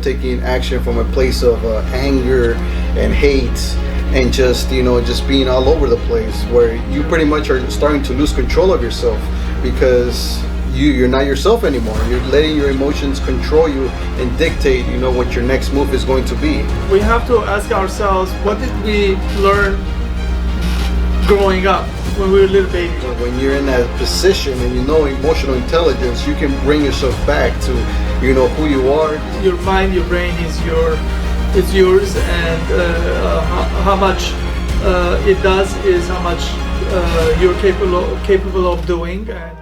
taking action from a place of anger and hate, and just being all over the place, where you pretty much are starting to lose control of yourself, because you're not yourself anymore. You're letting your emotions control you and dictate what your next move is going to be. We have to ask ourselves, what did we learn growing up when we were little babies? When you're in that position and emotional intelligence, you can bring yourself back to who you are. Your mind, your brain is yours, and how much it does is how much you're capable of doing. And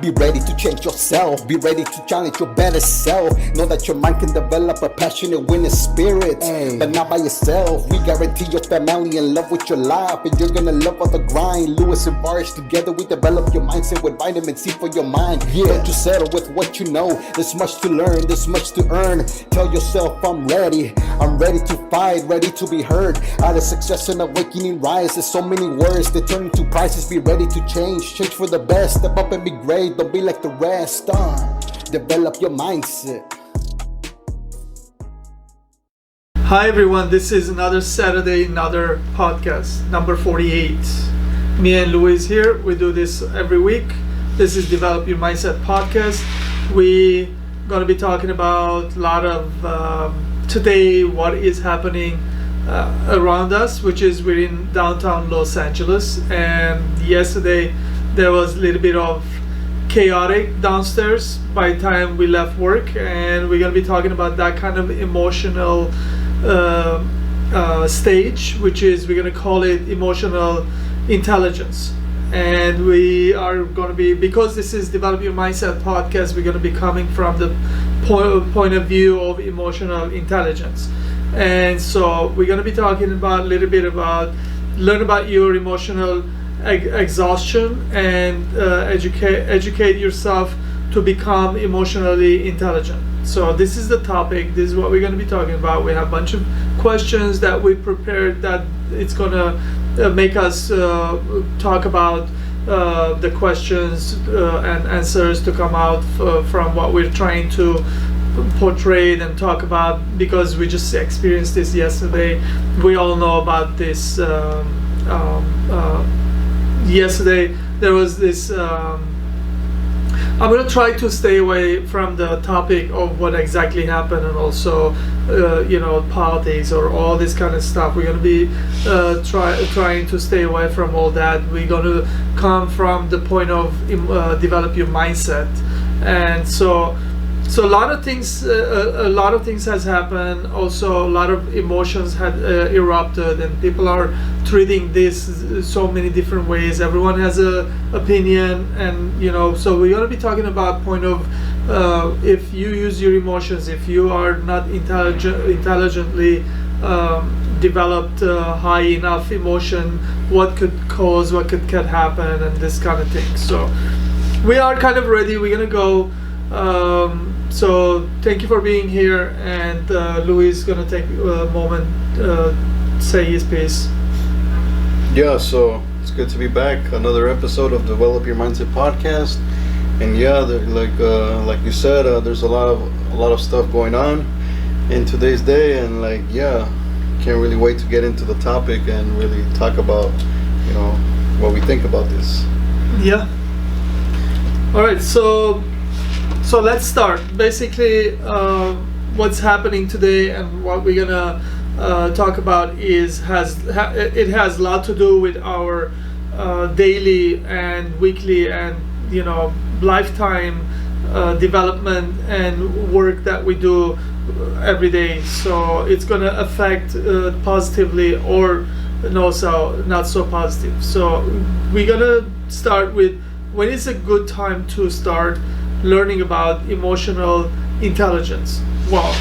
be ready to change yourself. Be ready to challenge your better self. Know that your mind can develop a passionate winning spirit, but not by yourself. We guarantee your family in love with your life, and you're gonna love all the grind. Lewis and Bars, together we develop your mindset with vitamin C for your mind. Don't you settle with what you know. There's much to learn, there's much to earn. Tell yourself, I'm ready to fight, ready to be heard. Out of success and awakening rise. There's so many words that turn into prices. Be ready to change for the best. Step up and be great. Don't be like the rest. Develop your mindset. Hi everyone, this is another Saturday, another podcast, number 48. Me and Luis here. We do this every week. This is Develop Your Mindset podcast. We're going to be talking about a lot of today, what is happening around us, which is we're in downtown Los Angeles, and yesterday there was a little bit of chaotic downstairs by the time we left work, and we're going to be talking about that kind of emotional stage, which is, we're going to call it emotional intelligence. And we are going to be, because this is Develop Your Mindset podcast, we're going to be coming from the point of view of emotional intelligence. And so we're going to be talking about a little bit about learn about your emotional exhaustion, and educate yourself to become emotionally intelligent. So this is the topic. This is what we're going to be talking about. We have a bunch of questions that we prepared that it's going to make us talk about the questions and answers to come out from what we're trying to portray and talk about, because we just experienced this yesterday. We all know about this. Yesterday there was this I'm going to try to stay away from the topic of what exactly happened, and also politics or all this kind of stuff. We're going to be trying to stay away from all that. We're going to come from the point of develop your mindset. And so a lot of things has happened. Also, a lot of emotions had erupted, and people are treating this so many different ways. Everyone has a opinion, and so we're going to be talking about point of if you use your emotions, if you are not intelligently developed high enough emotion, what could happen, and this kind of thing. So we are kind of ready. We're going to go. So thank you for being here, and Luis is gonna take a moment, say his piece. Yeah, so it's good to be back. Another episode of Develop Your Mindset podcast, and yeah, like you said, there's a lot of stuff going on in today's day, and can't really wait to get into the topic and really talk about what we think about this. Yeah. All right, so let's start. Basically, what's happening today and what we're gonna talk about has a lot to do with our daily and weekly and lifetime development and work that we do every day. So it's gonna affect positively or not so positive. So we're gonna start with when is a good time to start learning about emotional intelligence. Well,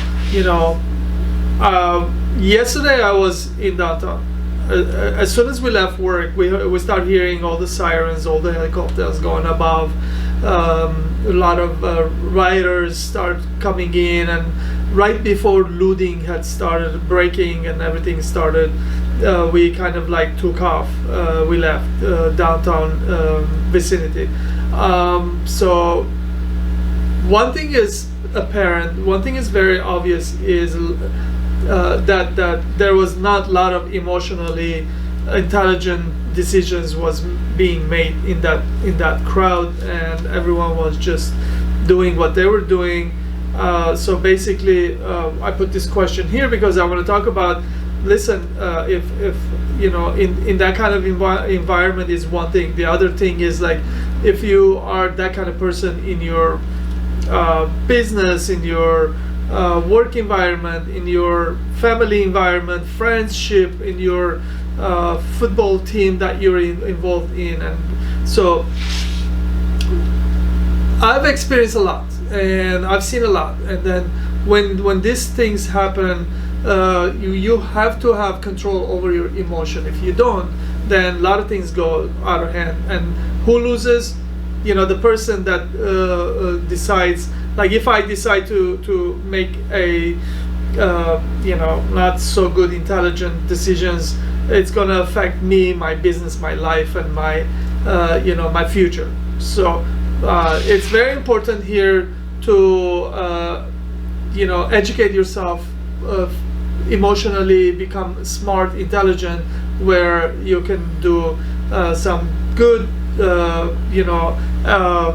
yesterday I was in downtown. As soon as we left work, we start hearing all the sirens, all the helicopters going above. A lot of riders start coming in, and right before looting had started, breaking and everything started, we kind of took off. We left downtown vicinity. So one thing is apparent, one thing is very obvious is that there was not a lot of emotionally intelligent decisions was being made in that crowd, and everyone was just doing what they were doing. So basically, I put this question here because I want to talk about. Listen, if you know, in that kind of environment is one thing. The other thing is, like, if you are that kind of person in your business, in your work environment, in your family environment, friendship, in your football team that you're involved in. And so I've experienced a lot and I've seen a lot, and then when these things happen, you have to have control over your emotion. If you don't, then a lot of things go out of hand. And who loses? You know, the person that decides. Like, if I decide to make a you know, not so good intelligent decisions, it's gonna affect me, my business, my life, and my you know, my future. So it's very important here to you know, educate yourself, emotionally become smart, intelligent, where you can do some good you know,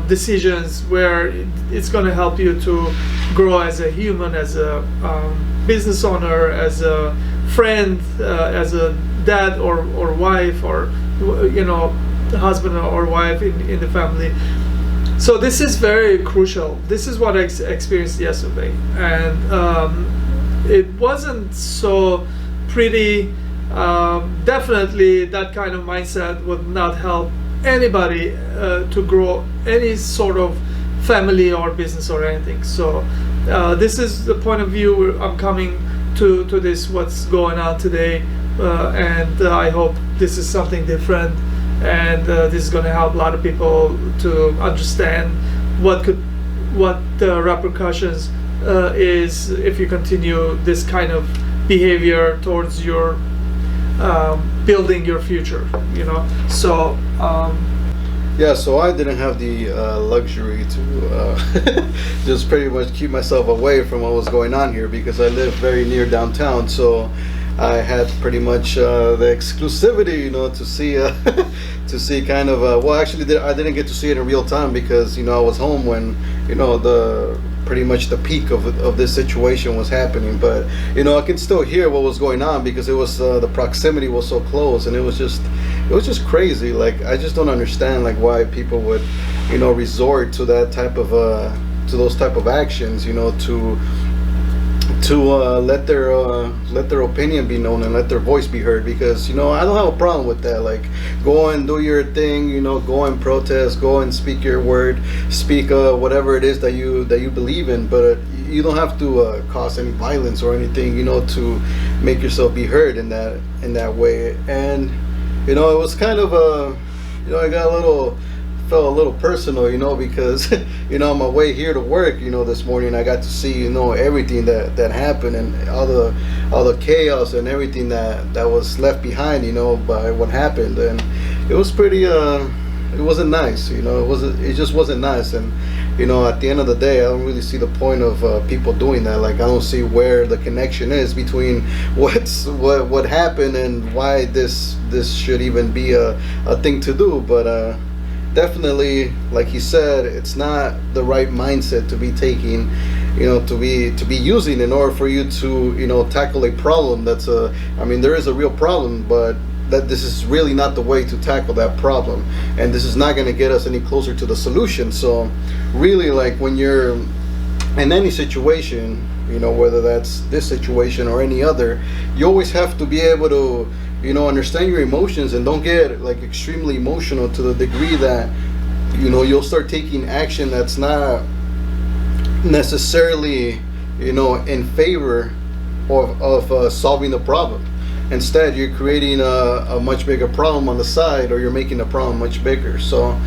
decisions where it's going to help you to grow as a human, as a business owner, as a friend, as a dad or wife, or you know, husband or wife in the family. So this is very crucial. This is what I experienced yesterday, and it wasn't so pretty. Definitely that kind of mindset would not help anybody to grow any sort of family or business or anything. So this is the point of view where I'm coming to this, what's going on today, and I hope this is something different, and this is going to help a lot of people to understand what the repercussions is if you continue this kind of behavior towards your building your future, you know. So yeah, so I didn't have the luxury to just pretty much keep myself away from what was going on here, because I live very near downtown. So I had pretty much the exclusivity, you know, to see to see kind of well, actually I didn't get to see it in real time, because, you know, I was home when, you know, the pretty much the peak of this situation was happening. But, you know, I can still hear what was going on, because it was the proximity was so close, and it was just crazy. Like, I just don't understand, like, why people would, you know, resort to that type of to those type of actions, you know, to let their opinion be known and let their voice be heard. Because, you know, I don't have a problem with that. Like, go and do your thing, you know, go and protest, go and speak your word, speak whatever it is that you believe in, but you don't have to cause any violence or anything, you know, to make yourself be heard in that way. And, you know, it was kind of you know, I felt a little personal, you know, because you know, on my way here to work, you know, this morning I got to see, you know, everything that happened, and all the chaos and everything that was left behind, you know, by what happened. And it was pretty it wasn't nice, you know. It just wasn't nice. And, you know, at the end of the day, I don't really see the point of people doing that. Like, I don't see where the connection is between what happened and why this should even be a thing to do. But definitely, like he said, it's not the right mindset to be taking, you know, to be using in order for you to, you know, tackle a problem that's I mean, there is a real problem, but that this is really not the way to tackle that problem, and this is not going to get us any closer to the solution. So really, like, when you're in any situation, you know, whether that's this situation or any other, you always have to be able to, you know, understand your emotions, and don't get, like, extremely emotional to the degree that, you know, you'll start taking action that's not necessarily, you know, in favor of solving the problem. Instead, you're creating a much bigger problem on the side, or you're making the problem much bigger. So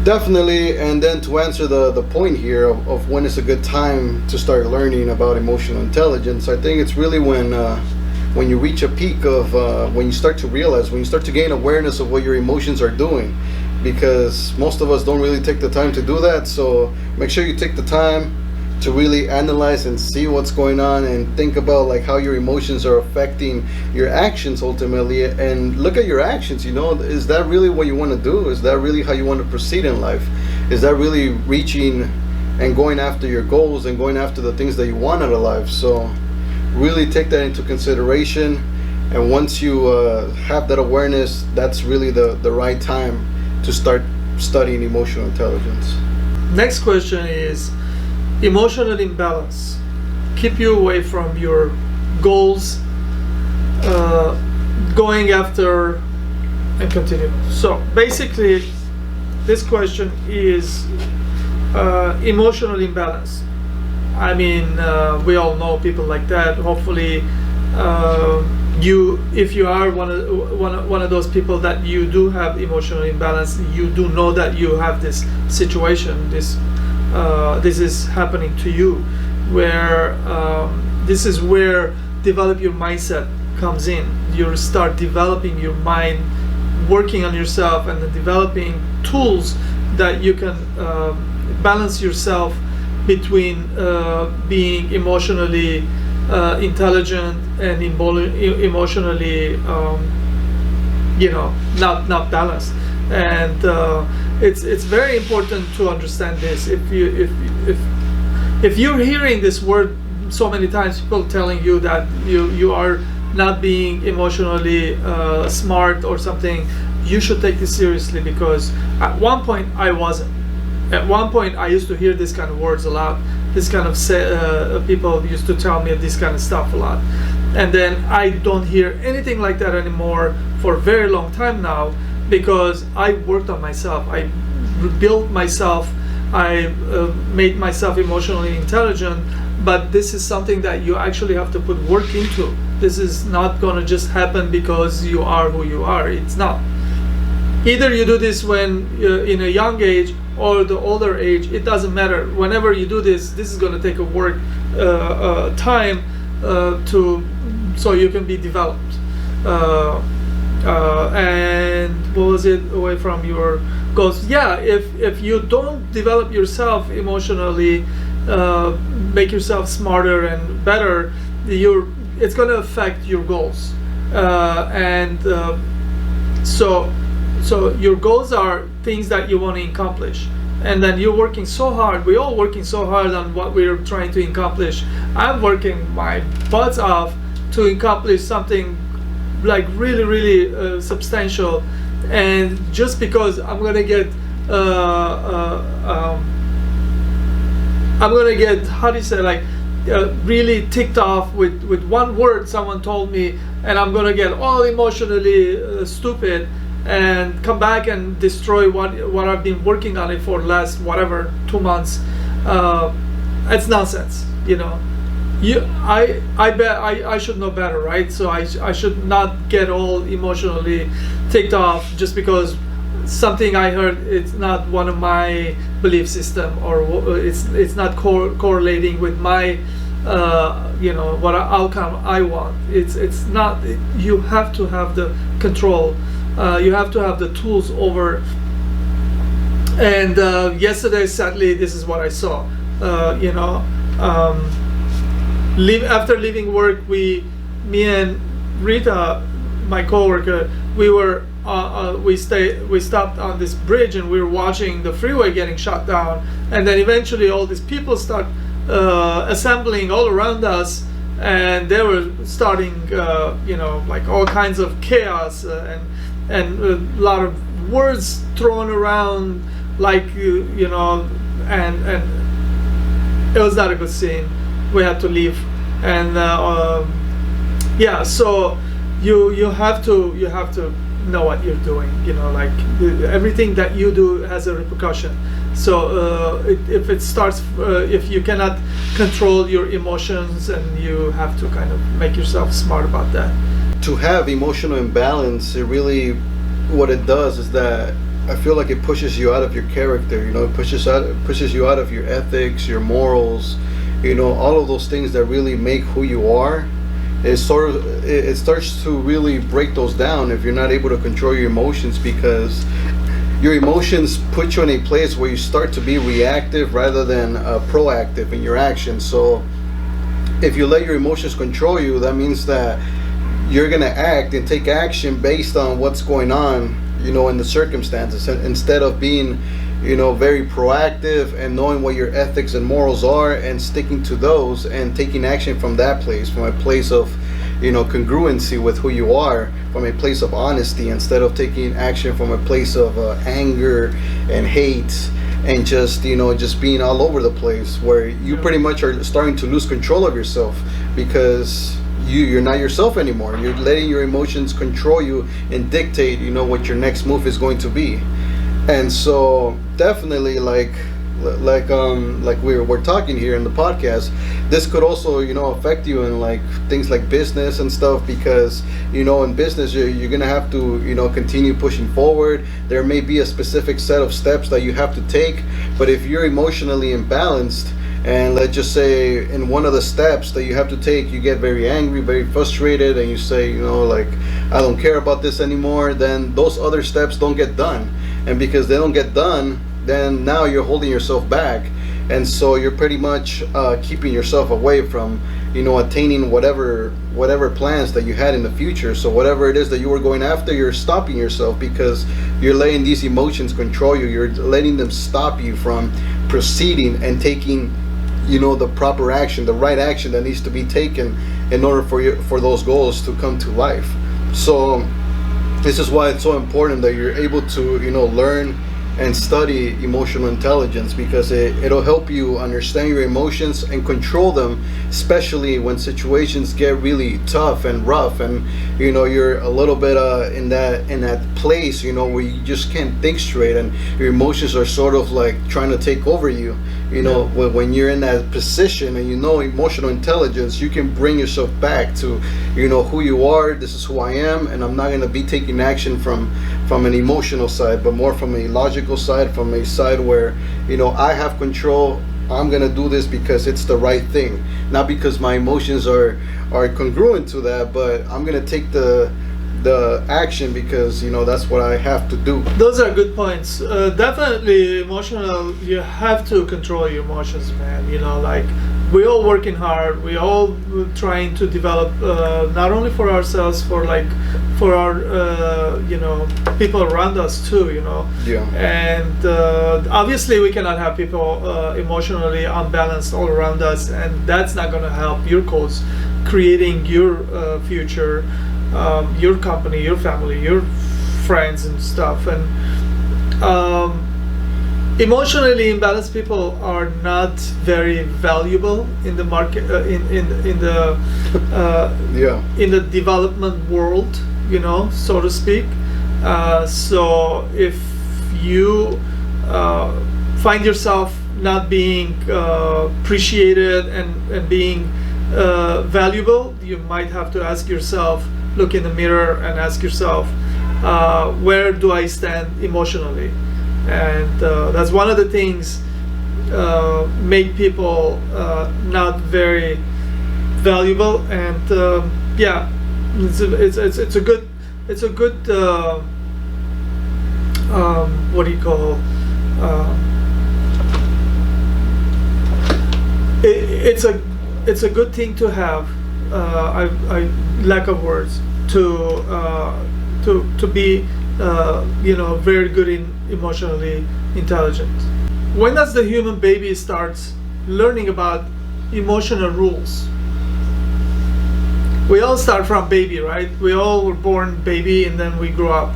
definitely. And then to answer the point here of when is a good time to start learning about emotional intelligence, I think it's really when you reach a peak of when you start to realize, when you start to gain awareness of what your emotions are doing, because most of us don't really take the time to do that. So make sure you take the time to really analyze and see what's going on and think about like how your emotions are affecting your actions ultimately, and look at your actions. Is that really what you want to do? Is that really how you want to proceed in life? Is that really reaching and going after your goals and going after the things that you want out of life? So really take that into consideration, and once you have that awareness, that's really the right time to start studying emotional intelligence. Next question is emotional imbalance. Keep you away from your goals, going after, and continue. So basically, this question is emotional imbalance. I mean, we all know people like that. Hopefully, if you are one of those people that you do have emotional imbalance, you do know that you have this situation. This is happening to you, where this is where develop your mindset comes in. You start developing your mind, working on yourself, and developing tools that you can balance yourself between being emotionally intelligent and emotionally not balanced. And it's very important to understand this. If you're hearing this word so many times, people telling you that you are not being emotionally smart or something, you should take this seriously, because at one point I wasn't. At one point I used to hear this kind of words a lot. This kind of people used to tell me this kind of stuff a lot, and then I don't hear anything like that anymore for a very long time now, because I worked on myself. I rebuilt myself. I made myself emotionally intelligent. But this is something that you actually have to put work into. This is not going to just happen because you are who you are. It's not. Either you do this when in a young age or the older age, it doesn't matter. Whenever you do this is going to take a work time so you can be developed. And what was it? Away from your goals. Yeah, if you don't develop yourself emotionally, make yourself smarter and better, it's going to affect your goals. So your goals are things that you want to accomplish, and then you're working so hard. We're all working so hard on what we're trying to accomplish. I'm working my butts off to accomplish something like really, really substantial, and just because I'm gonna get how do you say, like really ticked off with one word someone told me, and I'm gonna get all emotionally stupid and come back and destroy what I've been working on it for the last 2 months. It's nonsense, I bet I should know better, right? So I should not get all emotionally ticked off just because something I heard it's not one of my belief system, or it's not correlating with my what outcome I want. It's not. You have to have the control. You have to have the tools over. And yesterday, sadly, this is what I saw. After leaving work, me and Rita, my coworker, we stopped on this bridge, and we were watching the freeway getting shut down. And then eventually, all these people start assembling all around us, and they were starting, like all kinds of chaos and a lot of words thrown around, like and it was not a good scene. We had to leave, and so you have to know what you're doing. Like everything that you do has a repercussion. So if it starts, if you cannot control your emotions, and you have to kind of make yourself smart about that. To have emotional imbalance, it really, what it does is that I feel like it pushes you out of your character. It pushes you out of your ethics, your morals, all of those things that really make who you are. It starts to really break those down if you're not able to control your emotions, because your emotions put you in a place where you start to be reactive rather than proactive in your actions. So if you let your emotions control you, that means that you're gonna act and take action based on what's going on, in the circumstances, instead of being, very proactive and knowing what your ethics and morals are and sticking to those and taking action from that place, from a place of, congruency with who you are, from a place of honesty, instead of taking action from a place of anger and hate and just being all over the place, where you pretty much are starting to lose control of yourself, because you're not yourself anymore. You're letting your emotions control you and dictate what your next move is going to be. And so definitely, like we're talking here in the podcast, this could also affect you in like things like business and stuff, because in business you're gonna have to continue pushing forward. There may be a specific set of steps that you have to take, but if you're emotionally imbalanced, and let's just say in one of the steps that you have to take, you get very angry, very frustrated, and you say, like, I don't care about this anymore, then those other steps don't get done. And because they don't get done, then now you're holding yourself back. And so you're pretty much keeping yourself away from, attaining whatever plans that you had in the future. So whatever it is that you were going after, you're stopping yourself because you're letting these emotions control you. You're letting them stop you from proceeding and taking the proper action, the right action that needs to be taken in order for those goals to come to life. So this is why it's so important that you're able to learn and study emotional intelligence, because it'll help you understand your emotions and control them, especially when situations get really tough and rough, and you're a little bit in that place where you just can't think straight, and your emotions are sort of like trying to take over you. When you're in that position and emotional intelligence, you can bring yourself back to who you are. This is who I am, and I'm not going to be taking action from an emotional side, but more from a logical side, from a side where I have control. I'm gonna do this because it's the right thing, not because my emotions are congruent to that, but I'm gonna take the action because that's what I have to do. Those are good points. Definitely emotional. You have to control your emotions, man. Like, we all working hard. We all trying to develop not only for ourselves, for our people around us too. Yeah. And obviously we cannot have people emotionally unbalanced all around us, and that's not going to help your cause, creating your future. Your company, your family, your friends and stuff. And emotionally imbalanced people are not very valuable in the market, in the development world, so to speak. So if you find yourself not being appreciated and being valuable, you might have to ask yourself, look in the mirror and ask yourself, where do I stand emotionally? And that's one of the things make people not very valuable. And it's a good what do you call it's a good thing to have. I lack of words to be very good in emotionally intelligent. When does the human baby start learning about emotional rules? We all start from baby, right? We all were born baby and then we grow up.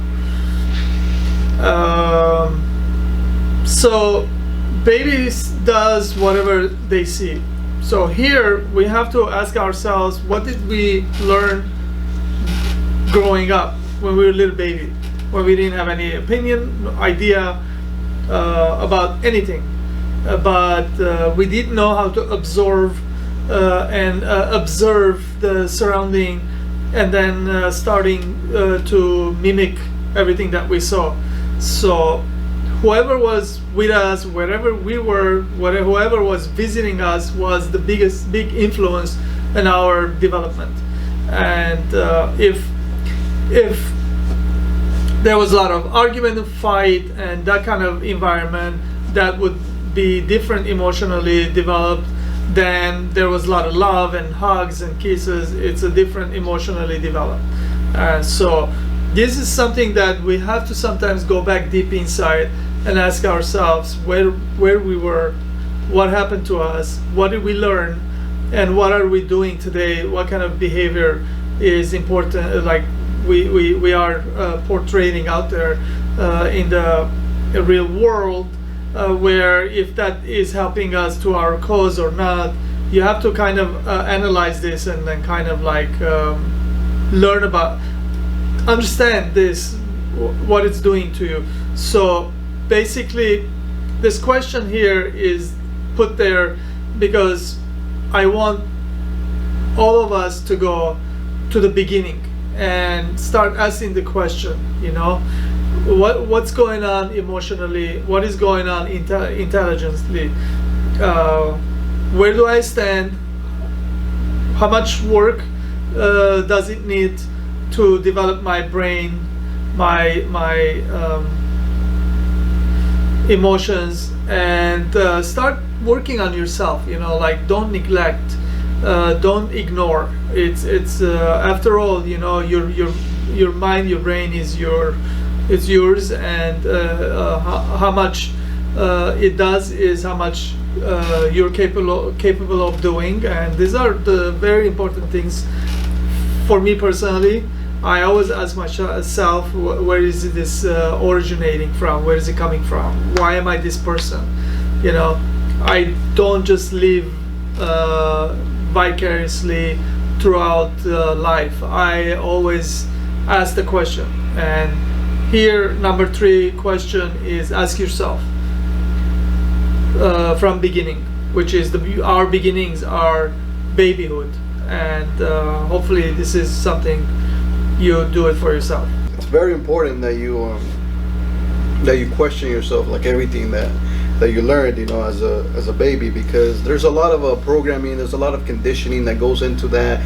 So babies does whatever they see. So here we have to ask ourselves, what did we learn growing up when we were a little baby, when we didn't have any opinion, idea about anything, but we didn't know how to absorb and observe the surrounding, and then starting to mimic everything that we saw. So whoever was with us, wherever we were, whoever was visiting us, was the big influence in our development. And if there was a lot of argument and fight and that kind of environment that would be different emotionally developed. Then there was a lot of love and hugs and kisses. It's a different emotionally developed. So this is something that we have to sometimes go back deep inside and ask ourselves where we were, what happened to us, what did we learn, and what are we doing today, what kind of behavior is important, like we are portraying out there in the real world, where if that is helping us to our cause or not. You have to kind of analyze this and then kind of like learn about, understand this, what it's doing to you. So basically this question here is put there because I want all of us to go to the beginning and start asking the question, you know, what's going on emotionally, what is going on intelligently, where do I stand, how much work does it need to develop my brain, my emotions, and start working on yourself, you know, like don't neglect, don't ignore. It's after all, you know, your mind, your brain is yours, and how much it does is how much you're capable of doing. And these are the very important things for me personally. I always ask myself, where is this originating from? Where is it coming from? Why am I this person? You know, I don't just live vicariously throughout life. I always ask the question. And here, number 3 question is ask yourself from beginning, which is our beginnings are babyhood. And hopefully this is something you do it for yourself. It's very important that you question yourself, like everything that you learned, you know, as a baby, because there's a lot of programming, there's a lot of conditioning that goes into that.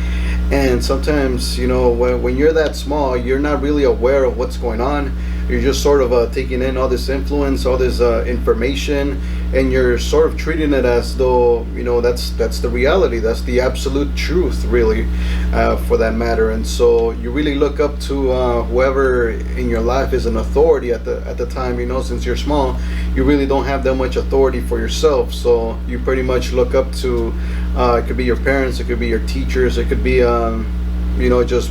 And sometimes, you know, when you're that small, you're not really aware of what's going on. You're just sort of taking in all this influence, all this information, and you're sort of treating it as though, you know, that's the reality, that's the absolute truth, really, for that matter. And so you really look up to whoever in your life is an authority at the time. You know, since you're small, you really don't have that much authority for yourself. So you pretty much look up to it could be your parents, it could be your teachers, it could be you know, just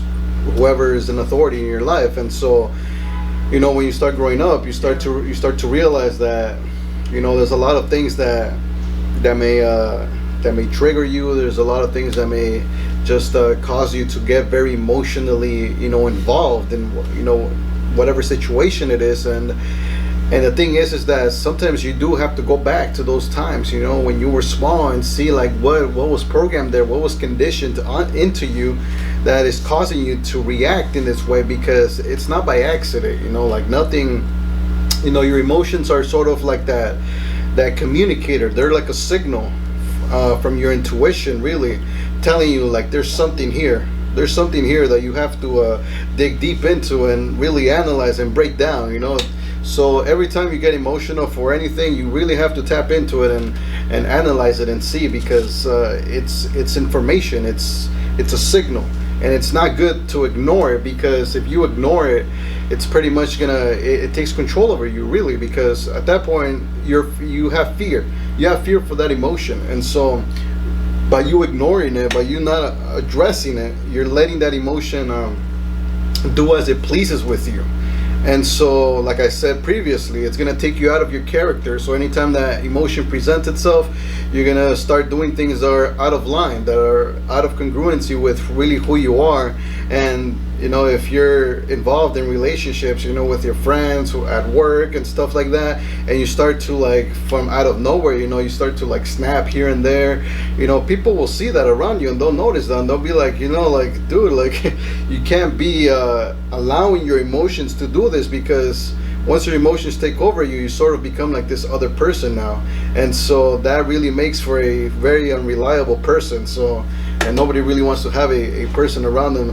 whoever is an authority in your life. And so, you know, when you start growing up, you start to realize that, you know, there's a lot of things that may trigger you. There's a lot of things that may just cause you to get very emotionally, you know, involved in, you know, whatever situation it is. And the thing is that sometimes you do have to go back to those times, you know, when you were small, and see like what was programmed there, what was conditioned into you that is causing you to react in this way, because it's not by accident, you know, like nothing, you know, your emotions are sort of like that communicator. They're like a signal from your intuition, really telling you like there's something here that you have to dig deep into and really analyze and break down, you know. So every time you get emotional for anything, you really have to tap into it and analyze it and see, because it's information, it's a signal, and it's not good to ignore it, because if you ignore it, it's pretty much it takes control over you, really, because at that point you have fear for that emotion. And so by you ignoring it, by you not addressing it, you're letting that emotion do as it pleases with you. And so, like I said previously, it's going to take you out of your character. So anytime that emotion presents itself, you're going to start doing things that are out of line, that are out of congruency with really who you are. And, you know, if you're involved in relationships, you know, with your friends at work and stuff like that, and you start to, like, from out of nowhere, you know, you start to like snap here and there, you know, people will see that around you and they'll notice that, and they'll be like, you know, like, dude, like you can't be allowing your emotions to do this, because once your emotions take over you, you sort of become like this other person now. And so that really makes for a very unreliable person. So, and nobody really wants to have a person around them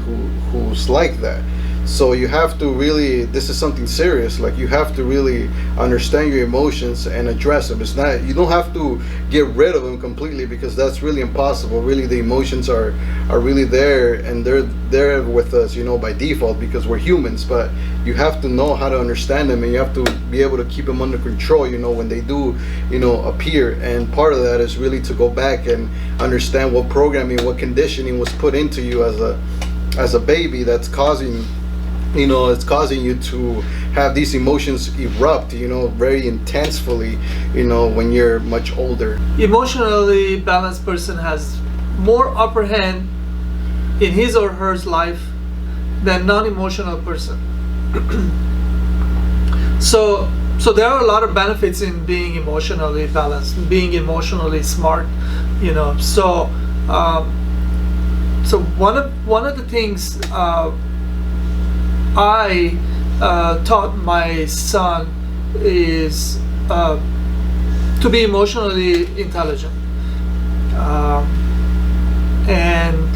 who's like that. So you have to really, this is something serious. Like you have to really understand your emotions and address them. It's not, you don't have to get rid of them completely, because that's really impossible. Really, the emotions are really there, and they're there with us, you know, by default, because we're humans. But you have to know how to understand them, and you have to be able to keep them under control, you know, when they do, you know, appear. And part of that is really to go back and understand what programming, what conditioning was put into you as a baby that's causing, you know, it's causing you to have these emotions erupt, you know, very intensely, you know, when you're much older. Emotionally balanced person has more upper hand in his or her life than non-emotional person. So there are a lot of benefits in being emotionally balanced, being emotionally smart, you know. So one of the things I taught my son is to be emotionally intelligent. And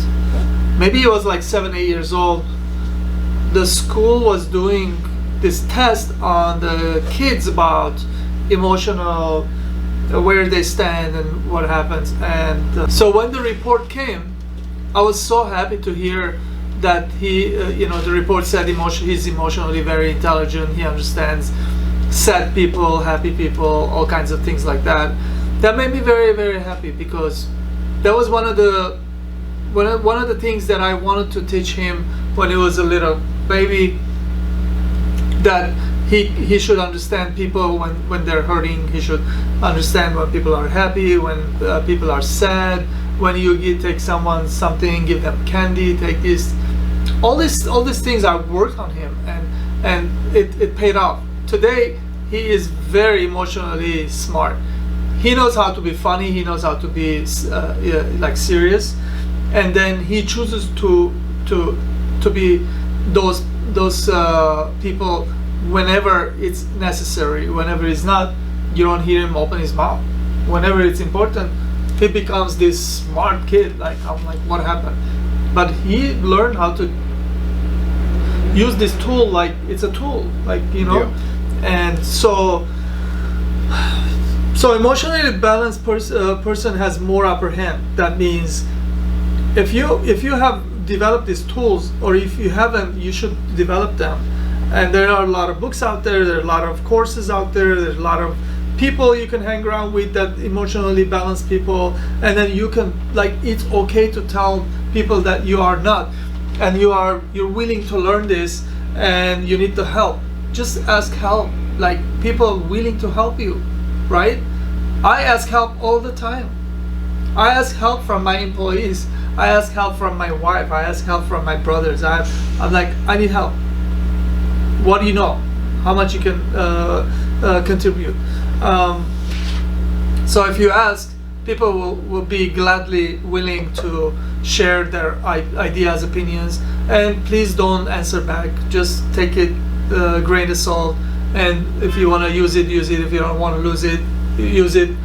maybe he was like 7, 8 years old. The school was doing this test on the kids about emotional, where they stand and what happens. And so when the report came, I was so happy to hear that he, you know, the report said he's emotionally very intelligent. He understands sad people, happy people, all kinds of things like that. That made me very, very happy, because that was one of the things that I wanted to teach him when he was a little baby. That he should understand people when they're hurting. He should understand when people are happy, when people are sad. When you take someone something, give them candy, take this. All these things I worked on him, and it paid off. Today he is very emotionally smart. He knows how to be funny. He knows how to be like serious, and then he chooses to be those people whenever it's necessary. Whenever it's not, you don't hear him open his mouth. Whenever it's important, he becomes this smart kid. Like, I'm like, what happened? But he learned how to use this tool like it's a tool, like, you know. Yeah. And so emotionally balanced person has more upper hand. That means if you have developed these tools, or if you haven't, you should develop them. And there are a lot of books out there, there are a lot of courses out there's a lot of people you can hang around with, that emotionally balanced people. And then you can, like, it's okay to tell people that you are not, and you're willing to learn this, and you need the help. Just ask help. Like, people are willing to help you, right? I ask help all the time. I ask help from my employees. I ask help from my wife. I ask help from my brothers. I'm like, I need help. What do you know? How much you can contribute? So if you ask, people will be gladly willing to share their ideas, opinions, and please don't answer back. Just take it grain of salt, and if you want to use it, use it. If you don't want to lose it, use it.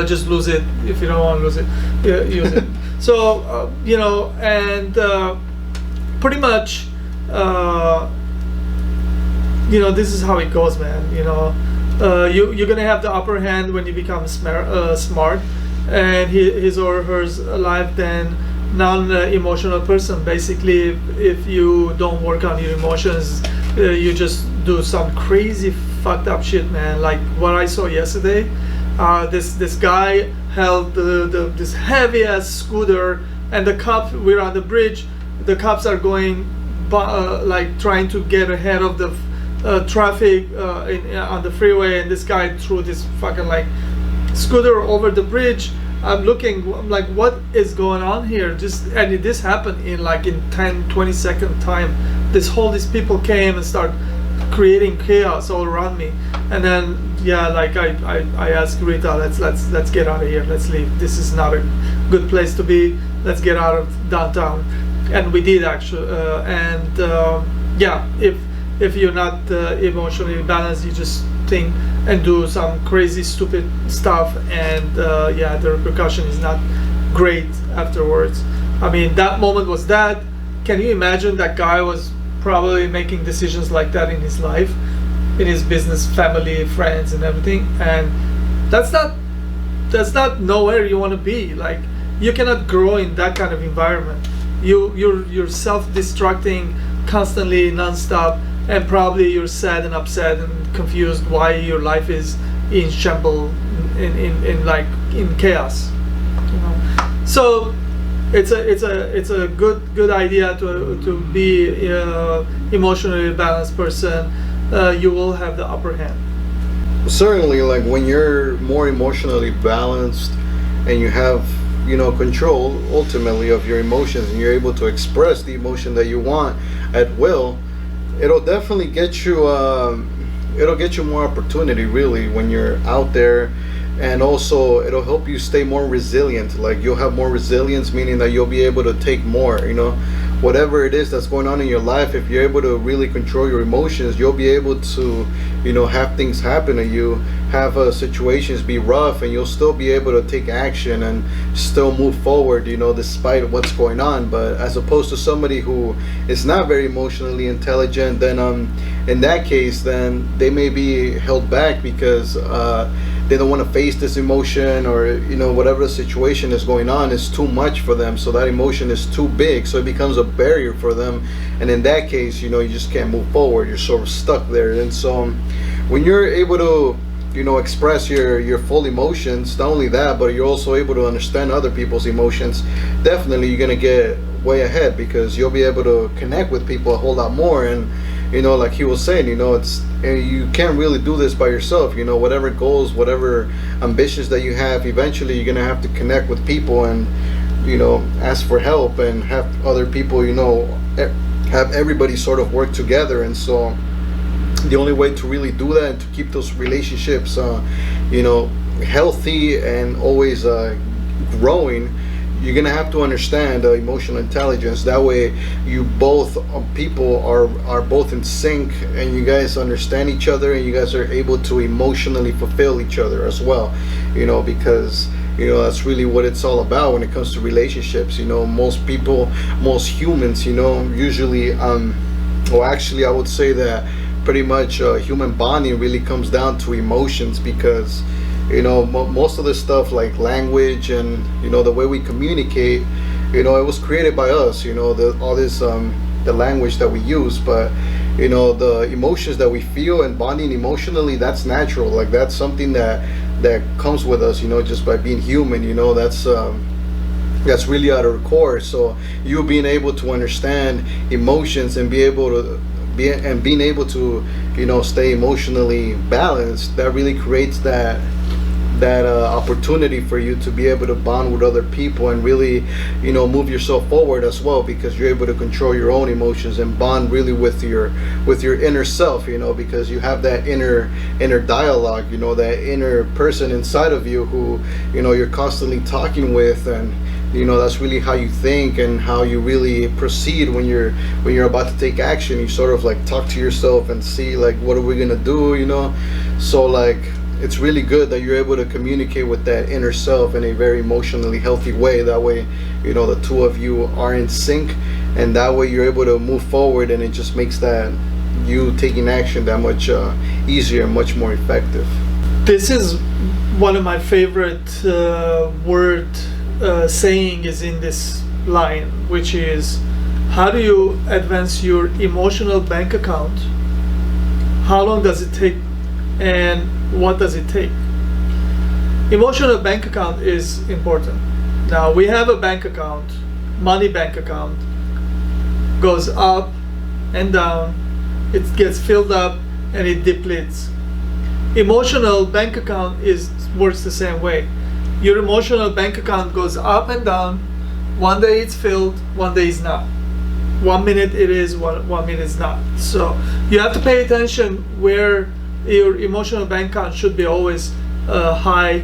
Just lose it. If you don't want to lose it, use it. So you know, and pretty much, you know, this is how it goes, man. You know, you're gonna have the upper hand when you become smart, and his or her life than non-emotional person. Basically, if you don't work on your emotions, you just do some crazy fucked up shit, man. Like what I saw yesterday. This guy held this heavy ass scooter, and the cop, we're on the bridge. The cops are going like trying to get ahead of the traffic on the freeway, and this guy threw this fucking like scooter over the bridge. I'm like, what is going on here? And this happened in 10-20 second time. These people came and start creating chaos all around me. And then I asked Rita, let's get out of here, let's leave. This is not a good place to be. Let's get out of downtown. And we did, actually. If you're not emotionally balanced, you just think and do some crazy stupid stuff, and the repercussion is not great afterwards. I mean, that moment was that. Can you imagine that guy was probably making decisions like that in his life, in his business, family, friends, and everything. And that's not nowhere you want to be. Like, you cannot grow in that kind of environment. You're self-destructing constantly, non-stop, and probably you're sad and upset and confused why your life is in shambles, in chaos. So it's a good idea to be emotionally balanced person. You will have the upper hand. Certainly, like when you're more emotionally balanced and you have control ultimately of your emotions, and you're able to express the emotion that you want at will, it'll definitely get you more opportunity really when you're out there. And also it'll help you stay more resilient. Like, you'll have more resilience, meaning that you'll be able to take more, whatever it is that's going on in your life. If you're able to really control your emotions, you'll be able to have things happen to you, have situations be rough, and you'll still be able to take action and still move forward, despite what's going on. But as opposed to somebody who is not very emotionally intelligent, then in that case, then they may be held back because they don't want to face this emotion, or whatever the situation is going on is too much for them, so that emotion is too big, so it becomes a barrier for them. And in that case, you just can't move forward. You're sort of stuck there. And so when you're able to express your full emotions, not only that, but you're also able to understand other people's emotions, definitely you're gonna get way ahead, because you'll be able to connect with people a whole lot more. And like he was saying, you can't really do this by yourself. Whatever goals, whatever ambitions that you have, eventually you're gonna have to connect with people and ask for help, and have other people, have everybody sort of work together. And so the only way to really do that and to keep those relationships healthy and always growing, you're gonna have to understand emotional intelligence. That way you both people are both in sync, and you guys understand each other, and you guys are able to emotionally fulfill each other as well, because that's really what it's all about when it comes to relationships. Most people, most humans, usually well, actually I would say that pretty much human bonding really comes down to emotions, because most of this stuff like language and the way we communicate, it was created by us, all this the language that we use. But the emotions that we feel and bonding emotionally, that's natural. Like, that's something that comes with us, just by being human. That's really at our core. So you being able to understand emotions and being able to stay emotionally balanced, that really creates that opportunity for you to be able to bond with other people and really move yourself forward as well, because you're able to control your own emotions and bond really with your inner self, because you have that inner dialogue, that inner person inside of you who you're constantly talking with. And that's really how you think and how you really proceed when you're about to take action. You sort of like talk to yourself and see, like, what are we gonna do, so like it's really good that you're able to communicate with that inner self in a very emotionally healthy way. That way the two of you are in sync, and that way you're able to move forward, and it just makes that you taking action that much easier and much more effective. This is one of my favorite saying is in this line, which is, how do you advance your emotional bank account? How long does it take, and what does it take? Emotional bank account is important. Now, we have a bank account, money bank account, goes up and down, it gets filled up and it depletes. Emotional bank account works the same way. Your emotional bank account goes up and down. One day it's filled, one day it's not. 1 minute it is, one minute it's not. So you have to pay attention where your emotional bank account should be always high,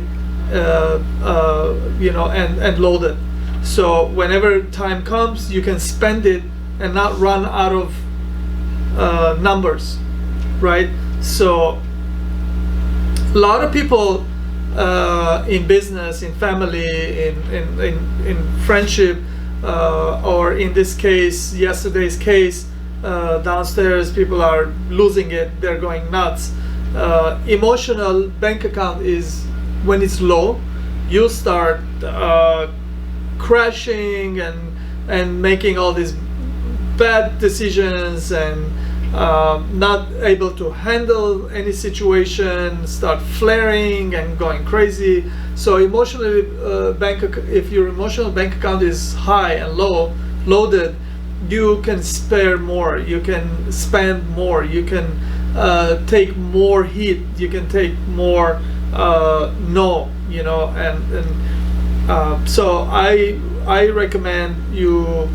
and loaded. So whenever time comes, you can spend it and not run out of numbers, right? So a lot of people in business, in family, in friendship, or in this case, yesterday's case, downstairs people are losing it, they're going nuts. Emotional bank account is when it's low, you start crashing and making all these bad decisions and not able to handle any situation, start flaring and going crazy. So emotionally, if your emotional bank account is high and loaded, you can spare more, you can spend more, you can take more heat, you can take more no, so I recommend you,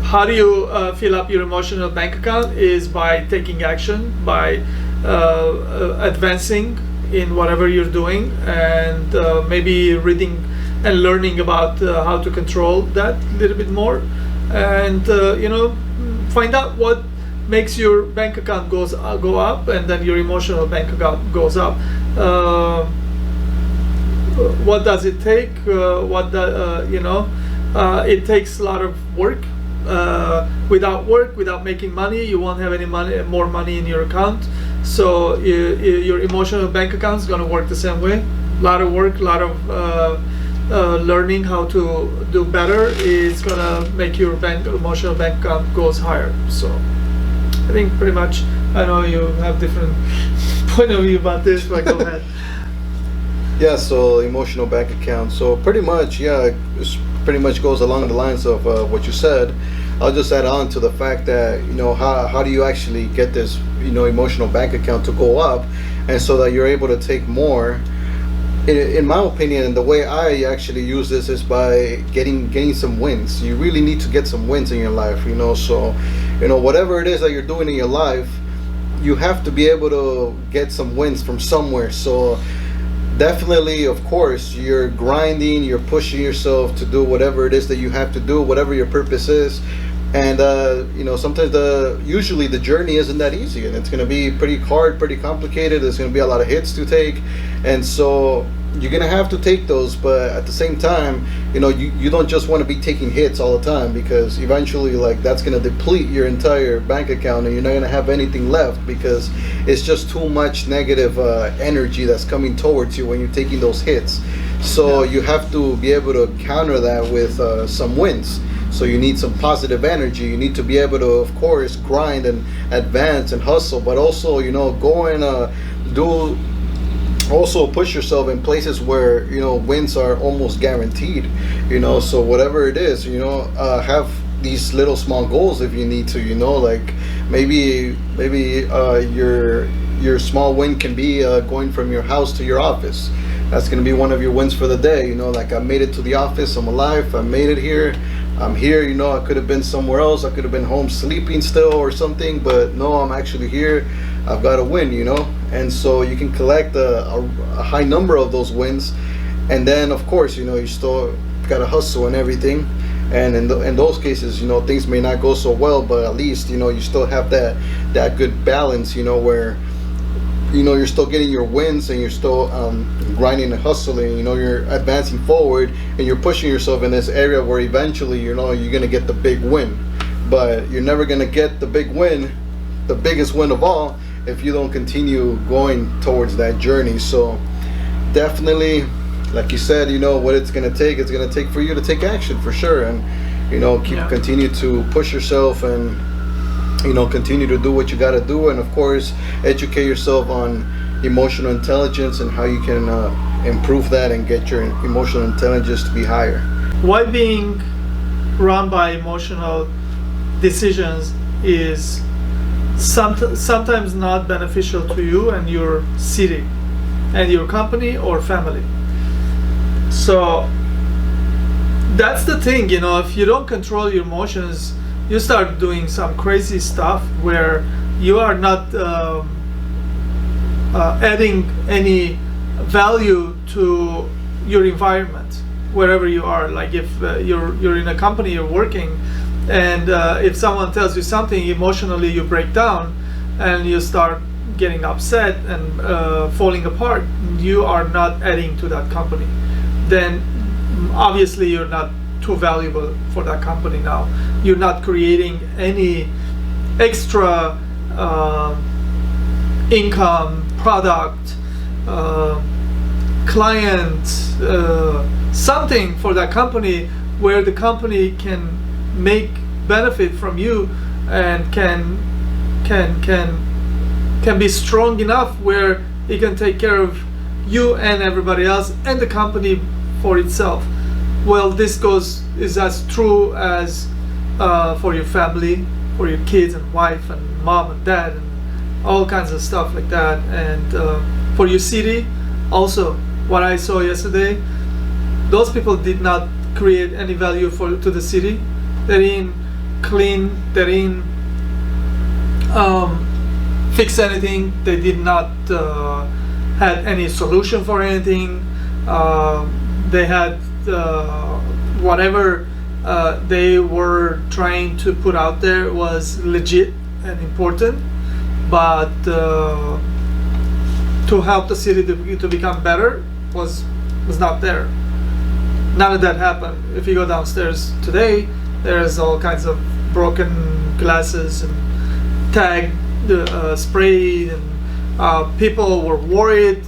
how do you fill up your emotional bank account is by taking action, by advancing in whatever you're doing, and maybe reading and learning about how to control that a little bit more, and find out what makes your bank account go up, and then your emotional bank account goes up. What does it take? It takes a lot of work. Without making money, you won't have any more money in your account. So your emotional bank account is going to work the same way. A lot of work, a lot of learning how to do better is going to make your emotional bank account goes higher. So I think pretty much, I know you have different point of view about this, but go ahead. Yeah, so emotional bank account. So pretty much, it pretty much goes along the lines of what you said. I'll just add on to the fact that, how do you actually get this, emotional bank account to go up, and so that you're able to take more. In my opinion, the way I actually use this is by getting some wins. You really need to get some wins in your life, so, whatever it is that you're doing in your life, you have to be able to get some wins from somewhere. So definitely, of course, you're grinding, you're pushing yourself to do whatever it is that you have to do, whatever your purpose is. And sometimes usually the journey isn't that easy, and it's going to be pretty hard, pretty complicated. There's going to be a lot of hits to take, and so you're going to have to take those. But at the same time, you don't just want to be taking hits all the time, because eventually, that's going to deplete your entire bank account, and you're not going to have anything left, because it's just too much negative energy that's coming towards you when you're taking those hits. So you have to be able to counter that with some wins. So you need some positive energy. You need to be able to, of course, grind and advance and hustle, but also, go and also push yourself in places where, wins are almost guaranteed, so whatever it is, have these little small goals if you need to, like maybe your small win can be going from your house to your office. That's going to be one of your wins for the day, like I made it to the office, I'm alive, I made it here. I'm here, I could have been somewhere else. I could have been home sleeping still or something, but no, I'm actually here. I've got to win, and so you can collect a high number of those wins, and then of course, you still got to hustle and everything, and in those cases, things may not go so well, but at least, you still have that good balance, where you're still getting your wins, and you're still grinding and hustling, you're advancing forward, and you're pushing yourself in this area where eventually, you're going to get the big win. But you're never going to get the big win, the biggest win of all, if you don't continue going towards that journey. So definitely, like you said, what it's going to take for you to take action for sure, and continue to push yourself, and continue to do what you got to do, and of course educate yourself on emotional intelligence and how you can improve that and get your emotional intelligence to be higher. Why being run by emotional decisions is sometimes not beneficial to you and your city and your company or family. So that's the thing, if you don't control your emotions, you start doing some crazy stuff where you are not adding any value to your environment wherever you are. Like if you're in a company, you're working, and if someone tells you something, emotionally you break down and you start getting upset and falling apart, you are not adding to that company. Then obviously you're not too valuable for that company now. You're not creating any extra income, product, client, something for that company where the company can make benefit from you and can be strong enough where it can take care of you and everybody else and the company for itself. Well, this is as true as for your family, for your kids and wife and mom and dad and all kinds of stuff like that. And for your city, also, what I saw yesterday, those people did not create any value to the city. They didn't clean, they didn't fix anything. They did not had any solution for anything. They had whatever they were trying to put out there was legit and important, but to help the city to become better was not there. None of that happened. If you go downstairs today, there's all kinds of broken glasses and tagged, sprayed, and people were worried.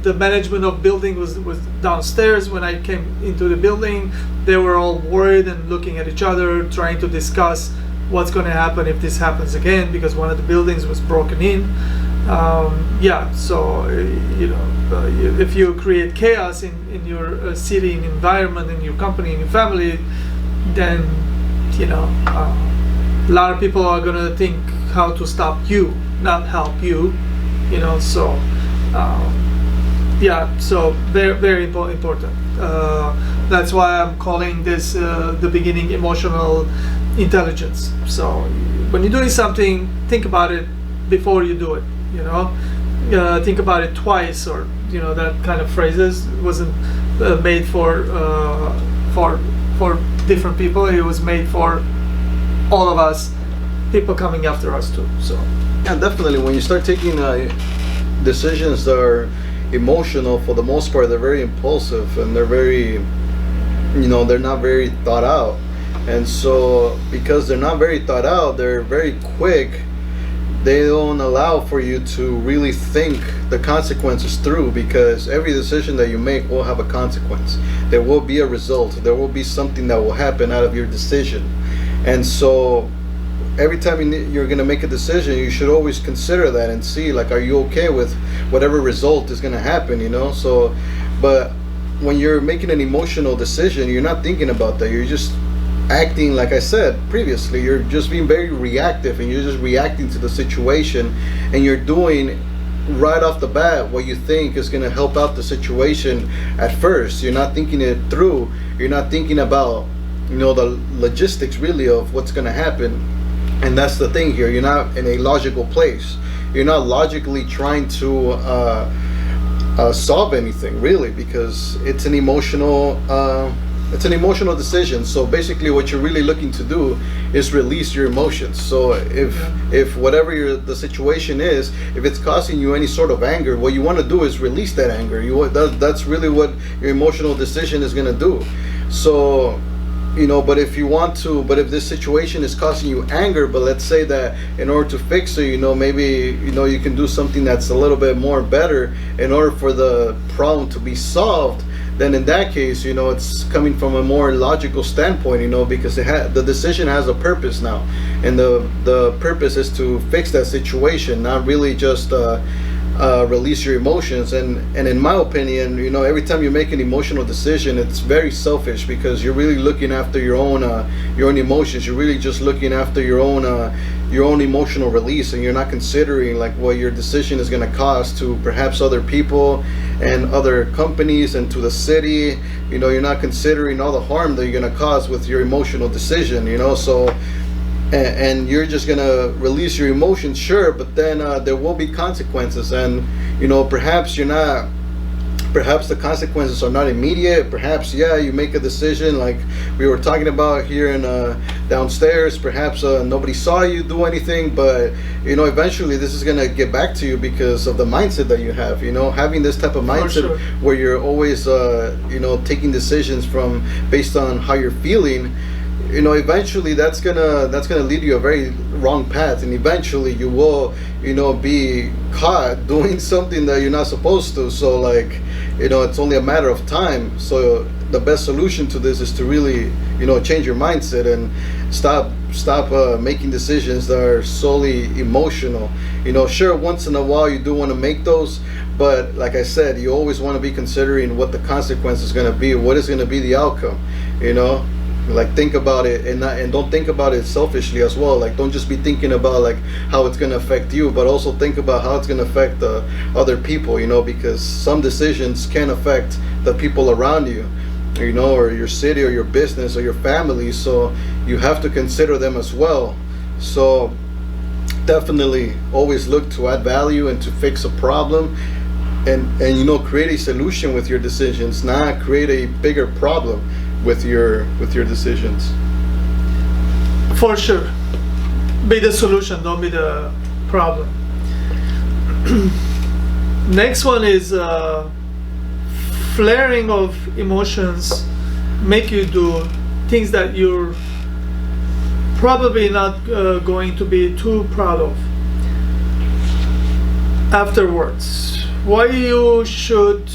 The management of building was downstairs. When I came into the building, they were all worried and looking at each other, trying to discuss what's going to happen if this happens again, because one of the buildings was broken in. So if you create chaos in your city, in environment, in your company, in your family, then a lot of people are going to think how to stop you, not help you. So very, very important. That's why I'm calling this the beginning emotional intelligence. So when you're doing something, think about it before you do it. Think about it twice, or that kind of phrases wasn't made for different people. It was made for all of us, people coming after us too. So yeah, definitely. When you start taking decisions that are emotional, for the most part, they're very impulsive and they're very, they're not very thought out. And so because they're not very thought out, they're very quick. They don't allow for you to really think the consequences through, because every decision that you make will have a consequence. There will be a result. There will be something that will happen out of your decision. And so every time you're going to make a decision, you should always consider that and see, like, are you okay with whatever result is going to happen, So, but when you're making an emotional decision, you're not thinking about that. You're just acting, like I said previously, you're just being very reactive, and you're just reacting to the situation, and you're doing right off the bat what you think is going to help out the situation at first. You're not thinking it through. You're not thinking about the logistics really of what's going to happen. And that's the thing here. You're not in a logical place. You're not logically trying to solve anything really, because it's an emotional decision. So basically what you're really looking to do is release your emotions. So if whatever the situation is, if it's causing you any sort of anger, what you want to do is release that anger. That's really what your emotional decision is going to do. So but if this situation is causing you anger, but let's say that in order to fix it, maybe you can do something that's a little bit more better in order for the problem to be solved, then in that case, it's coming from a more logical standpoint, because the decision has a purpose now, and the purpose is to fix that situation, not really just release your emotions. And in my opinion, every time you make an emotional decision, it's very selfish, because you're really looking after your own emotions. You're really just looking after your own emotional release, and you're not considering like what your decision is going to cause to perhaps other people and other companies and to the city. You're not considering all the harm that you're going to cause with your emotional decision. So and you're just gonna release your emotions, sure, but then there will be consequences, and perhaps you're not perhaps the consequences are not immediate. Perhaps, yeah, you make a decision like we were talking about here in downstairs. Perhaps nobody saw you do anything, but eventually this is gonna get back to you because of the mindset that you have. Having this type of mindset sure. where you're always taking decisions from based on how you're feeling. Eventually that's gonna lead you a very wrong path, and eventually you will be caught doing something that you're not supposed to. So it's only a matter of time. So the best solution to this is to really change your mindset and stop making decisions that are solely emotional. Sure, once in a while you do want to make those, but like I said, you always want to be considering what the consequence is going to be, what is going to be the outcome. Think about it, and don't think about it selfishly as well. Don't just be thinking about how it's going to affect you, but also think about how it's going to affect the other people, because some decisions can affect the people around you, or your city or your business or your family. So you have to consider them as well. So definitely always look to add value and to fix a problem, and create a solution with your decisions, not create a bigger problem with your decisions. For sure. Be the solution, don't be the problem. Next one is flaring of emotions make you do things that you're probably not going to be too proud of afterwards. Why you should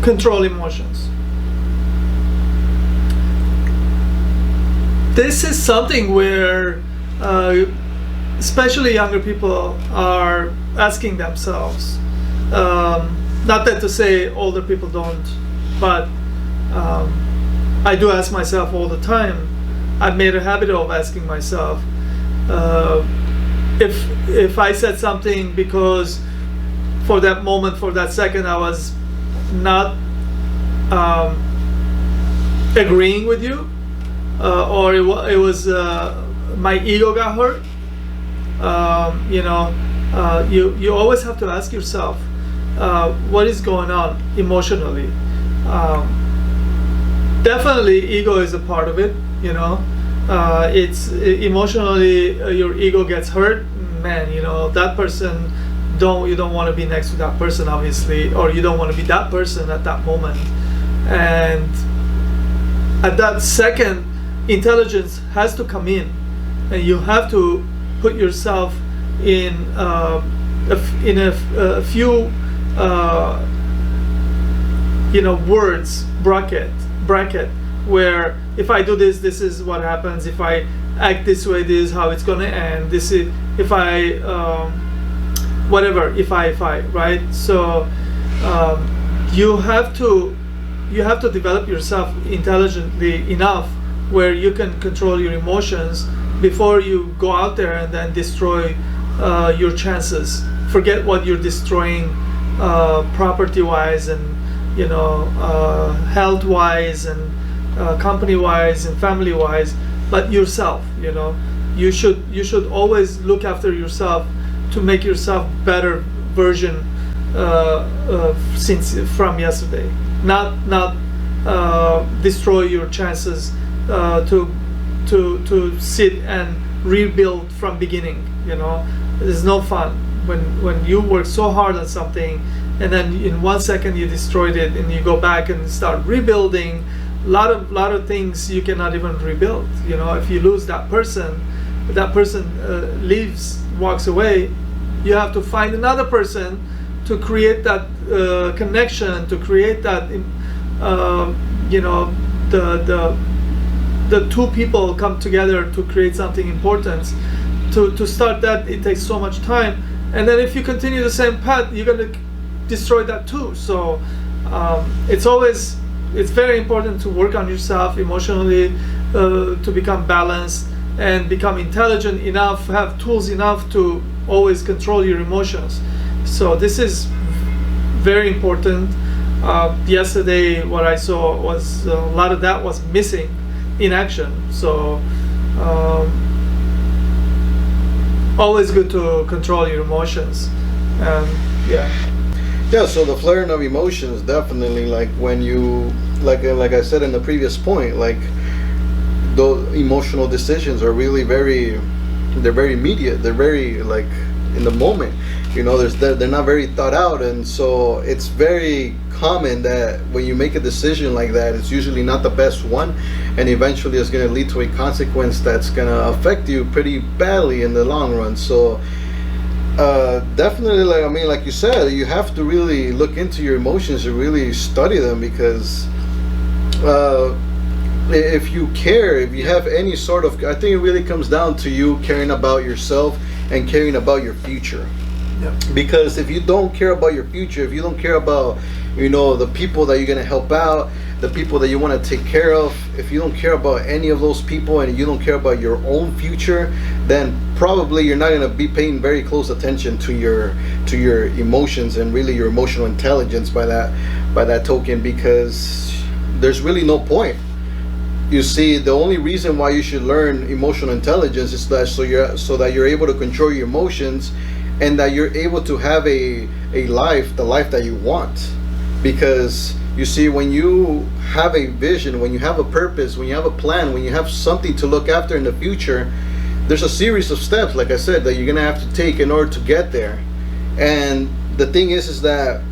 control emotions? This is something where especially younger people are asking themselves. Not that to say older people don't, but I do ask myself all the time. I've made a habit of asking myself if I said something because for that moment, for that second, I was not agreeing with you, or it was my ego got hurt. You always have to ask yourself what is going on emotionally. Definitely ego is a part of it. It's emotionally your ego gets hurt, man. That person, you don't want to be next to that person, obviously, or you don't want to be that person at that moment. And at that second, intelligence has to come in, and you have to put yourself in a few words bracket where if I do this, this is what happens. If I act this way, this is how it's gonna end. This is if I whatever. If I right. So you have to develop yourself intelligently enough where you can control your emotions before you go out there and then destroy your chances. Forget what you're destroying property-wise and health-wise and company-wise and family-wise, but yourself. You should always look after yourself to make yourself better version from yesterday. Not destroy your chances to sit and rebuild from beginning. There's no fun when you work so hard on something and then in 1 second you destroyed it and you go back and start rebuilding. A lot of things you cannot even rebuild. If you lose that person leaves, walks away, you have to find another person to create that connection, to create that the two people come together to create something important. To start that, it takes so much time, and then if you continue the same path, you're going to destroy that too. So it's very important to work on yourself emotionally, to become balanced and become intelligent enough, have tools enough to always control your emotions. So this is very important. Yesterday what I saw was a lot of that was missing in action. So always good to control your emotions. Yeah, Yeah, so the flaring of emotions definitely, like when you, like I said in the previous point, like those emotional decisions are really they're very immediate. They're very like in the moment. They're not very thought out, and so it's very common that when you make a decision like that, it's usually not the best one, and eventually it's going to lead to a consequence that's going to affect you pretty badly in the long run. So definitely, like you said, you have to really look into your emotions and really study them, because if you care, if you have any sort of, I think it really comes down to you caring about yourself and caring about your future. Yeah. Because if you don't care about your future, if you don't care about, the people that you're going to help out, the people that you want to take care of, if you don't care about any of those people and you don't care about your own future, then probably you're not going to be paying very close attention to your emotions and really your emotional intelligence by that token, because there's really no point. You see, the only reason why you should learn emotional intelligence is that so that you're able to control your emotions, and that you're able to have the life that you want. Because you see, when you have a vision, when you have a purpose, when you have a plan, when you have something to look after in the future, there's a series of steps, like I said, that you're gonna have to take in order to get there. And the thing is that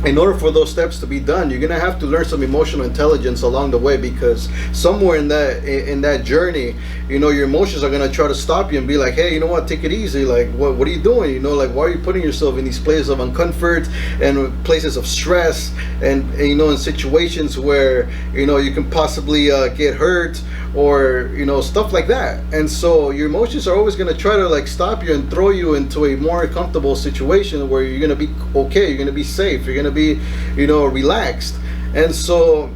in order for those steps to be done, you're gonna have to learn some emotional intelligence along the way, because somewhere in that journey, your emotions are gonna try to stop you and be like, hey, you know what, take it easy. Like, what are you doing? Like, why are you putting yourself in these places of uncomfort and places of stress, and in situations where you can possibly get hurt, or stuff like that. And so your emotions are always going to try to like stop you and throw you into a more comfortable situation where you're going to be okay, you're going to be safe, you're going to be relaxed. And so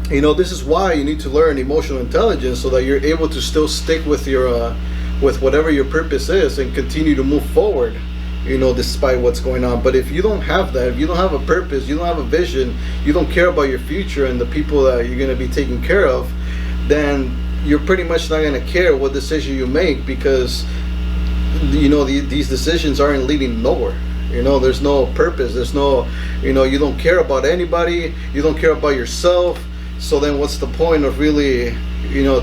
this is why you need to learn emotional intelligence, so that you're able to still stick with your with whatever your purpose is and continue to move forward, despite what's going on. But if you don't have that, if you don't have a purpose, you don't have a vision, you don't care about your future and the people that you're going to be taking care of, then you're pretty much not going to care what decision you make, because these decisions aren't leading nowhere. There's no purpose, there's no, you don't care about anybody, you don't care about yourself. So then what's the point of really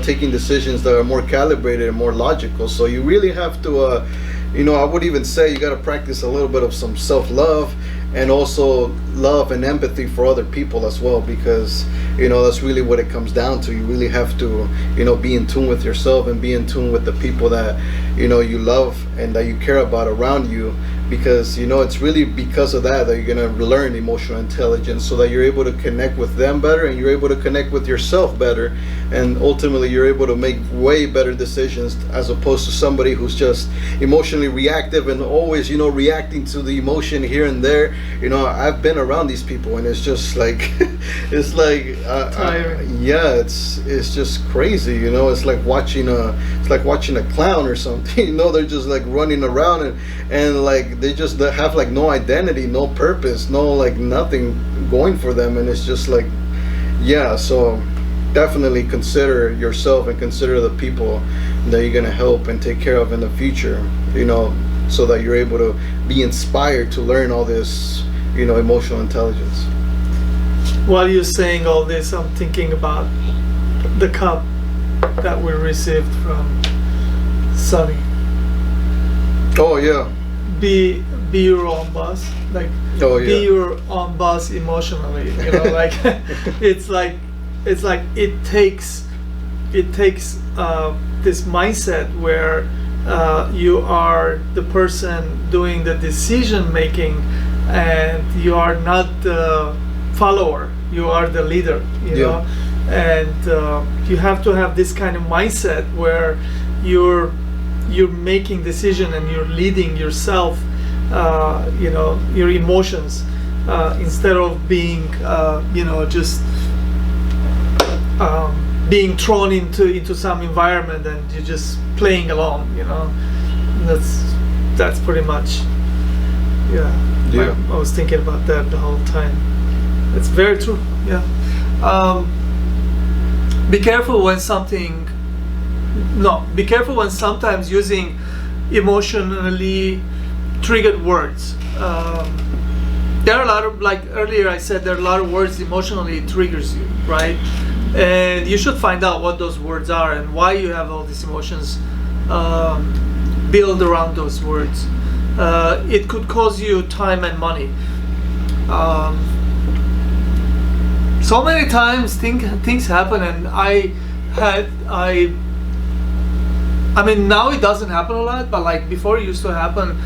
taking decisions that are more calibrated and more logical? So you really have to I would even say you got to practice a little bit of some self-love, and also love and empathy for other people as well, because that's really what it comes down to. You really have to be in tune with yourself and be in tune with the people that you love and that you care about around you, because it's really because of that you're going to learn emotional intelligence, so that you're able to connect with them better, and you're able to connect with yourself better, and ultimately you're able to make way better decisions, as opposed to somebody who's just emotionally reactive and always reacting to the emotion here and there. I've been around these people, and it's just like it's like tiring. Yeah, it's just crazy. It's like watching a clown or something. They're just like running around and like they just have like no identity, no purpose, no like nothing going for them, and it's just like, yeah. So definitely consider yourself and consider the people that you're gonna help and take care of in the future, so that you're able to be inspired to learn all this, emotional intelligence. While you're saying all this, I'm thinking about the cup that we received from Sunny. Oh yeah. Be your own boss. Like, oh, yeah. Be your own boss emotionally. Like it's like it takes this mindset where you are the person doing the decision making, and you are not the follower, you are the leader, know. And you have to have this kind of mindset where you're making decision and you're leading yourself, your emotions, instead of being just being thrown into some environment and you're just playing along. That's pretty much, I was thinking about that the whole time. It's very true. Be careful when sometimes using emotionally triggered words. there are a lot of, like earlier I said, there are a lot of words emotionally triggers you, right? And you should find out what those words are and why you have all these emotions build around those words. It could cost you time and money. So many times things happen, and I mean, now it doesn't happen a lot, but like before it used to happen,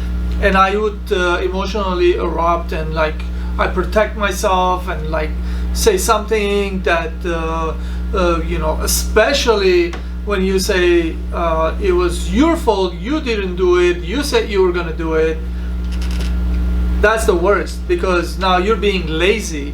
and I would emotionally erupt, and like I protect myself and like say something that you know, especially when you say it was your fault, you didn't do it, you said you were gonna do it. That's the worst, because now you're being lazy.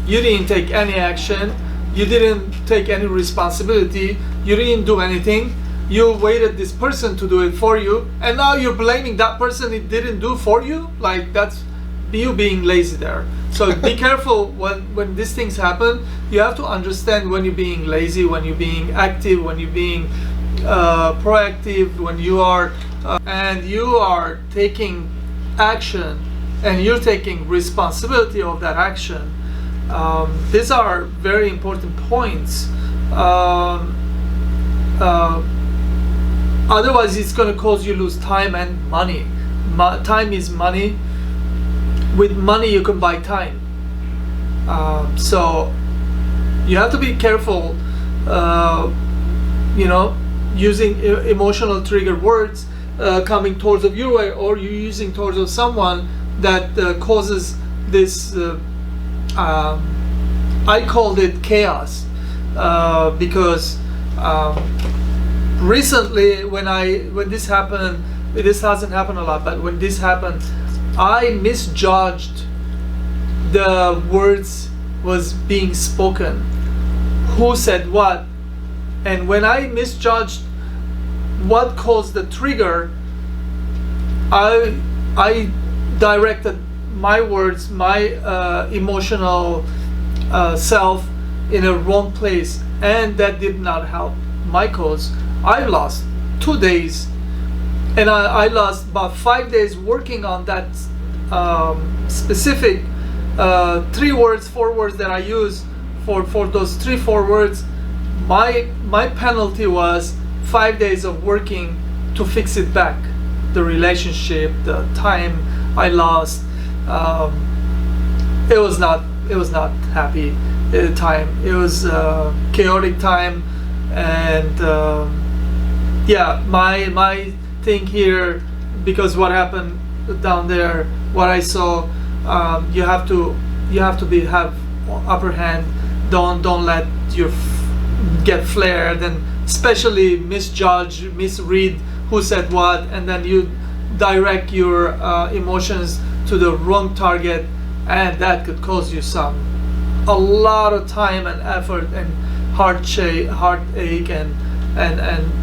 You didn't take any action, you didn't take any responsibility, you didn't do anything. You waited this person to do it for you, and now you're blaming that person it didn't do for you. Like, that's you being lazy there. So be careful when these things happen. You have to understand when you're being lazy, when you're being active, when you're being proactive, when you are and you are taking action and you're taking responsibility of that action. These are very important points. Otherwise, it's going to cause you lose time and money. Time is money. With money, you can buy time. So you have to be careful, you know, using emotional trigger words coming towards of your way, or you using towards of someone that causes this. I called it chaos because. Recently, when this happened, this hasn't happened a lot, but when this happened, I misjudged the words was being spoken, who said what, and when I misjudged what caused the trigger, I directed my words, my emotional self in a wrong place, and that did not help my cause. I lost 2 days, and I lost about 5 days working on that specific 3 words, 4 words that I use for those 3-4 words. My penalty was 5 days of working to fix it back, the relationship, the time I lost. It was not happy time. It was chaotic time, and yeah, my thing here, because what happened down there, what I saw, you have to have upper hand. Don't let your get flared, and especially misjudge, misread who said what, and then you direct your emotions to the wrong target, and that could cause you a lot of time and effort and heartache, and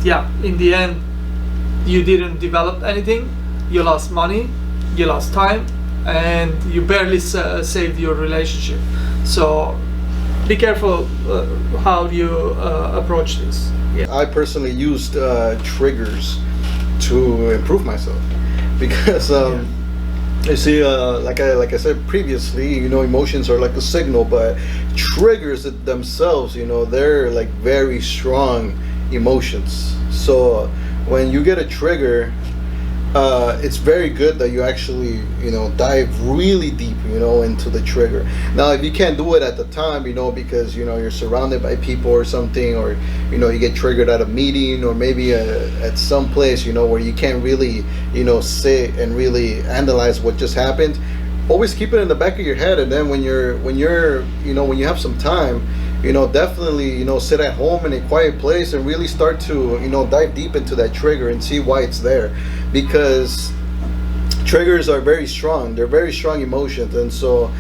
yeah, in the end you didn't develop anything. You lost money, you lost time, and you barely saved your relationship. So be careful how you approach this. Yeah. I personally used triggers to improve myself, because you see, like I said previously, you know, emotions are like a signal, but triggers themselves, you know, they're like very strong emotions. So when you get a trigger, it's very good that you actually, you know, dive really deep, you know, into the trigger. Now, if you can't do it at the time, you know, because, you know, you're surrounded by people or something, or, you know, you get triggered at a meeting, or maybe at some place, you know, where you can't really, you know, sit and really analyze what just happened, always keep it in the back of your head. And then when you're you know, when you have some time, you know, definitely, you know, sit at home in a quiet place and really start to, you know, dive deep into that trigger and see why it's there. Because triggers are very strong. They're very strong emotions. And so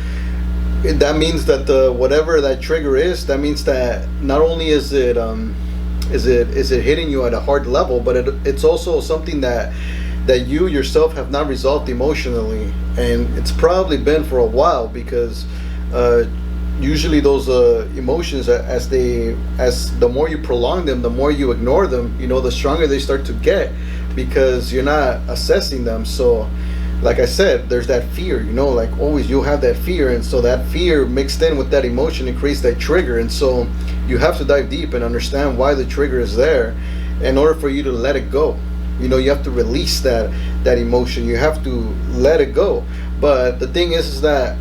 that means that whatever that trigger is, that means that not only is it hitting you at a hard level, but it's also something that you yourself have not resolved emotionally. And it's probably been for a while, because usually those emotions, as the more you prolong them, the more you ignore them, you know, the stronger they start to get, because you're not assessing them. So like I said, there's that fear, like always you'll have that fear, and so that fear mixed in with that emotion, it creates that trigger. And so you have to dive deep and understand why the trigger is there in order for you to let it go. You have to release that emotion. You have to let it go. But the thing is that,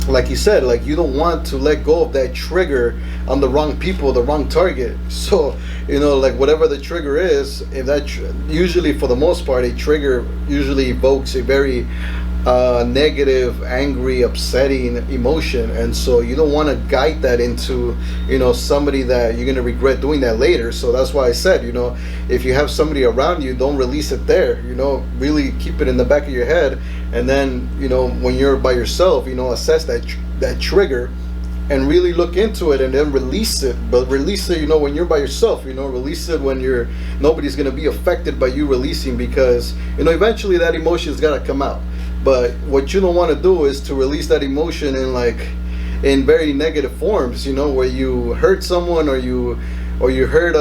like you said, like you don't want to let go of that trigger on the wrong people, the wrong target. So like whatever the trigger is, if that usually for the most part, a trigger usually evokes a very negative, angry, upsetting emotion. And so you don't want to guide that into somebody that you're going to regret doing that later. So that's why I said, if you have somebody around you, don't release it there. Really keep it in the back of your head. And then when you're by yourself, assess that trigger and really look into it, and then release it. But release it when you're by yourself. Release it when nobody's going to be affected by you releasing, because eventually that emotion's got to come out. But what you don't want to do is to release that emotion in very negative forms, where you hurt someone, or you hurt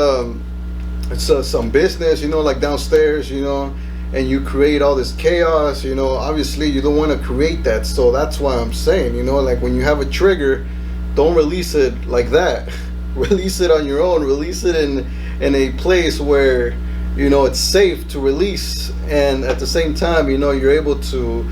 some business, like downstairs, and you create all this chaos. Obviously you don't want to create that. So that's why I'm saying, like when you have a trigger, don't release it like that. Release it on your own. Release it in a place where it's safe to release, and at the same time you're able to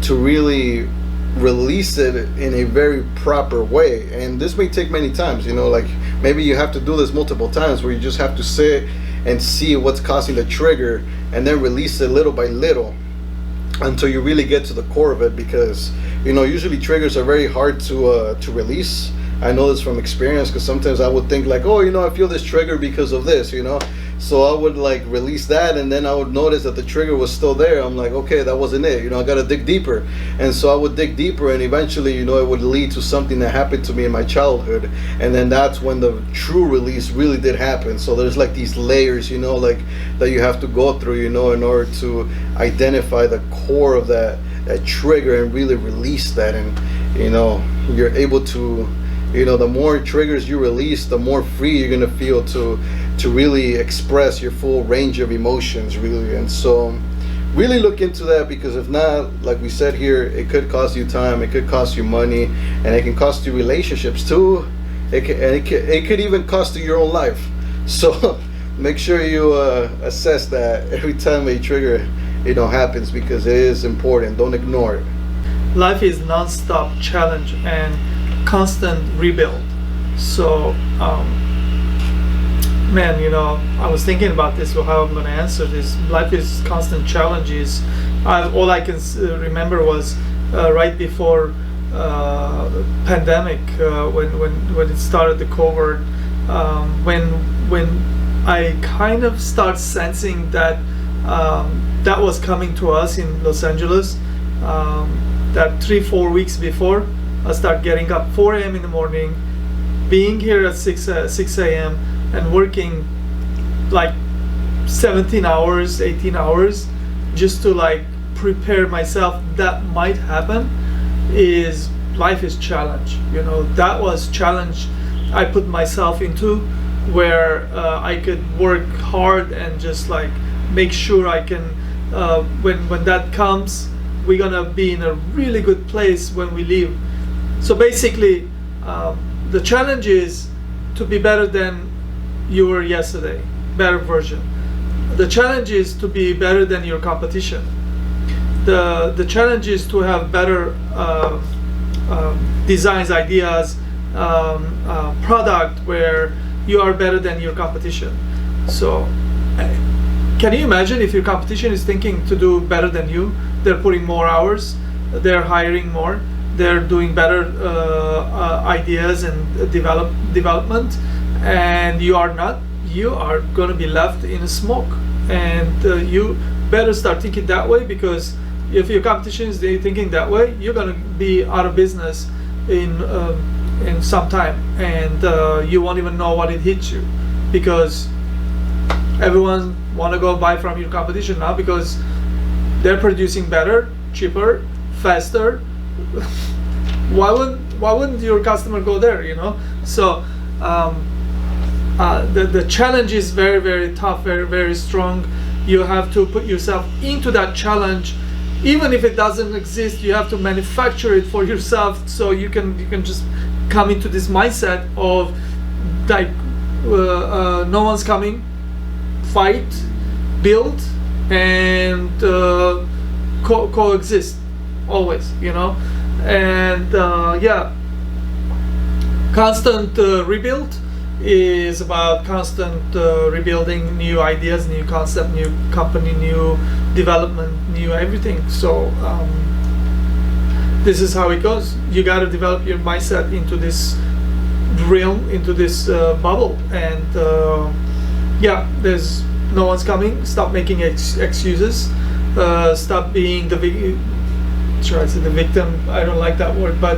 really release it in a very proper way. And this may take many times, like maybe you have to do this multiple times, where you just have to sit and see what's causing the trigger, and then release it little by little until you really get to the core of it. Because usually triggers are very hard to release. I know this from experience, because sometimes I would think like, oh, I feel this trigger because of this, so I would like release that, and then I would notice that the trigger was still there. I'm like, okay, that wasn't it, I gotta dig deeper. And so I would dig deeper, and eventually it would lead to something that happened to me in my childhood, and then that's when the true release really did happen. So there's like these layers, like that you have to go through, in order to identify the core of that trigger and really release that. And you're able to, the more triggers you release, the more free you're gonna feel to really express your full range of emotions, really. And so really look into that, because if not, like we said here, it could cost you time, it could cost you money, and it can cost you relationships too. It could even cost you your own life. So make sure you assess that every time a trigger happens, because it is important. Don't ignore it. Life is non-stop challenge and constant rebuild. So I was thinking about this, or how I'm going to answer this. Life is constant challenges. All I can remember was right before pandemic, when it started, the COVID, when I kind of start sensing that that was coming to us in Los Angeles. That 3-4 weeks before, I start getting up 4 a.m. in the morning, being here at 6 a.m. and working like 17 hours, 18 hours, just to like prepare myself that might happen. Life is challenge. That was challenge I put myself into, where I could work hard and just like make sure I can, when that comes, we're gonna be in a really good place when we leave. So basically, the challenge is to be better than you were yesterday, better version. The challenge is to be better than your competition. The challenge is to have better designs, ideas, product where you are better than your competition. So can you imagine if your competition is thinking to do better than you? They're putting more hours, they're hiring more, they're doing better ideas and development, and you are not. You are going to be left in smoke. And you better start thinking that way, because if your competition is thinking that way, you're going to be out of business in some time, and you won't even know what it hits you, because everyone want to go buy from your competition now because they're producing better, cheaper, faster. Why wouldn't your customer go there? So the challenge is very, very tough, very, very strong. You have to put yourself into that challenge even if it doesn't exist, you have to manufacture it for yourself, so you can just come into this mindset of like no one's coming, fight, build, and coexist always, you know. And yeah, constant rebuild is about constant rebuilding, new ideas, new concept, new company, new development, new everything. So this is how it goes. You got to develop your mindset into this realm, into this bubble. And yeah, there's no one's coming. Stop making excuses. Stop being the victim. I don't like that word, but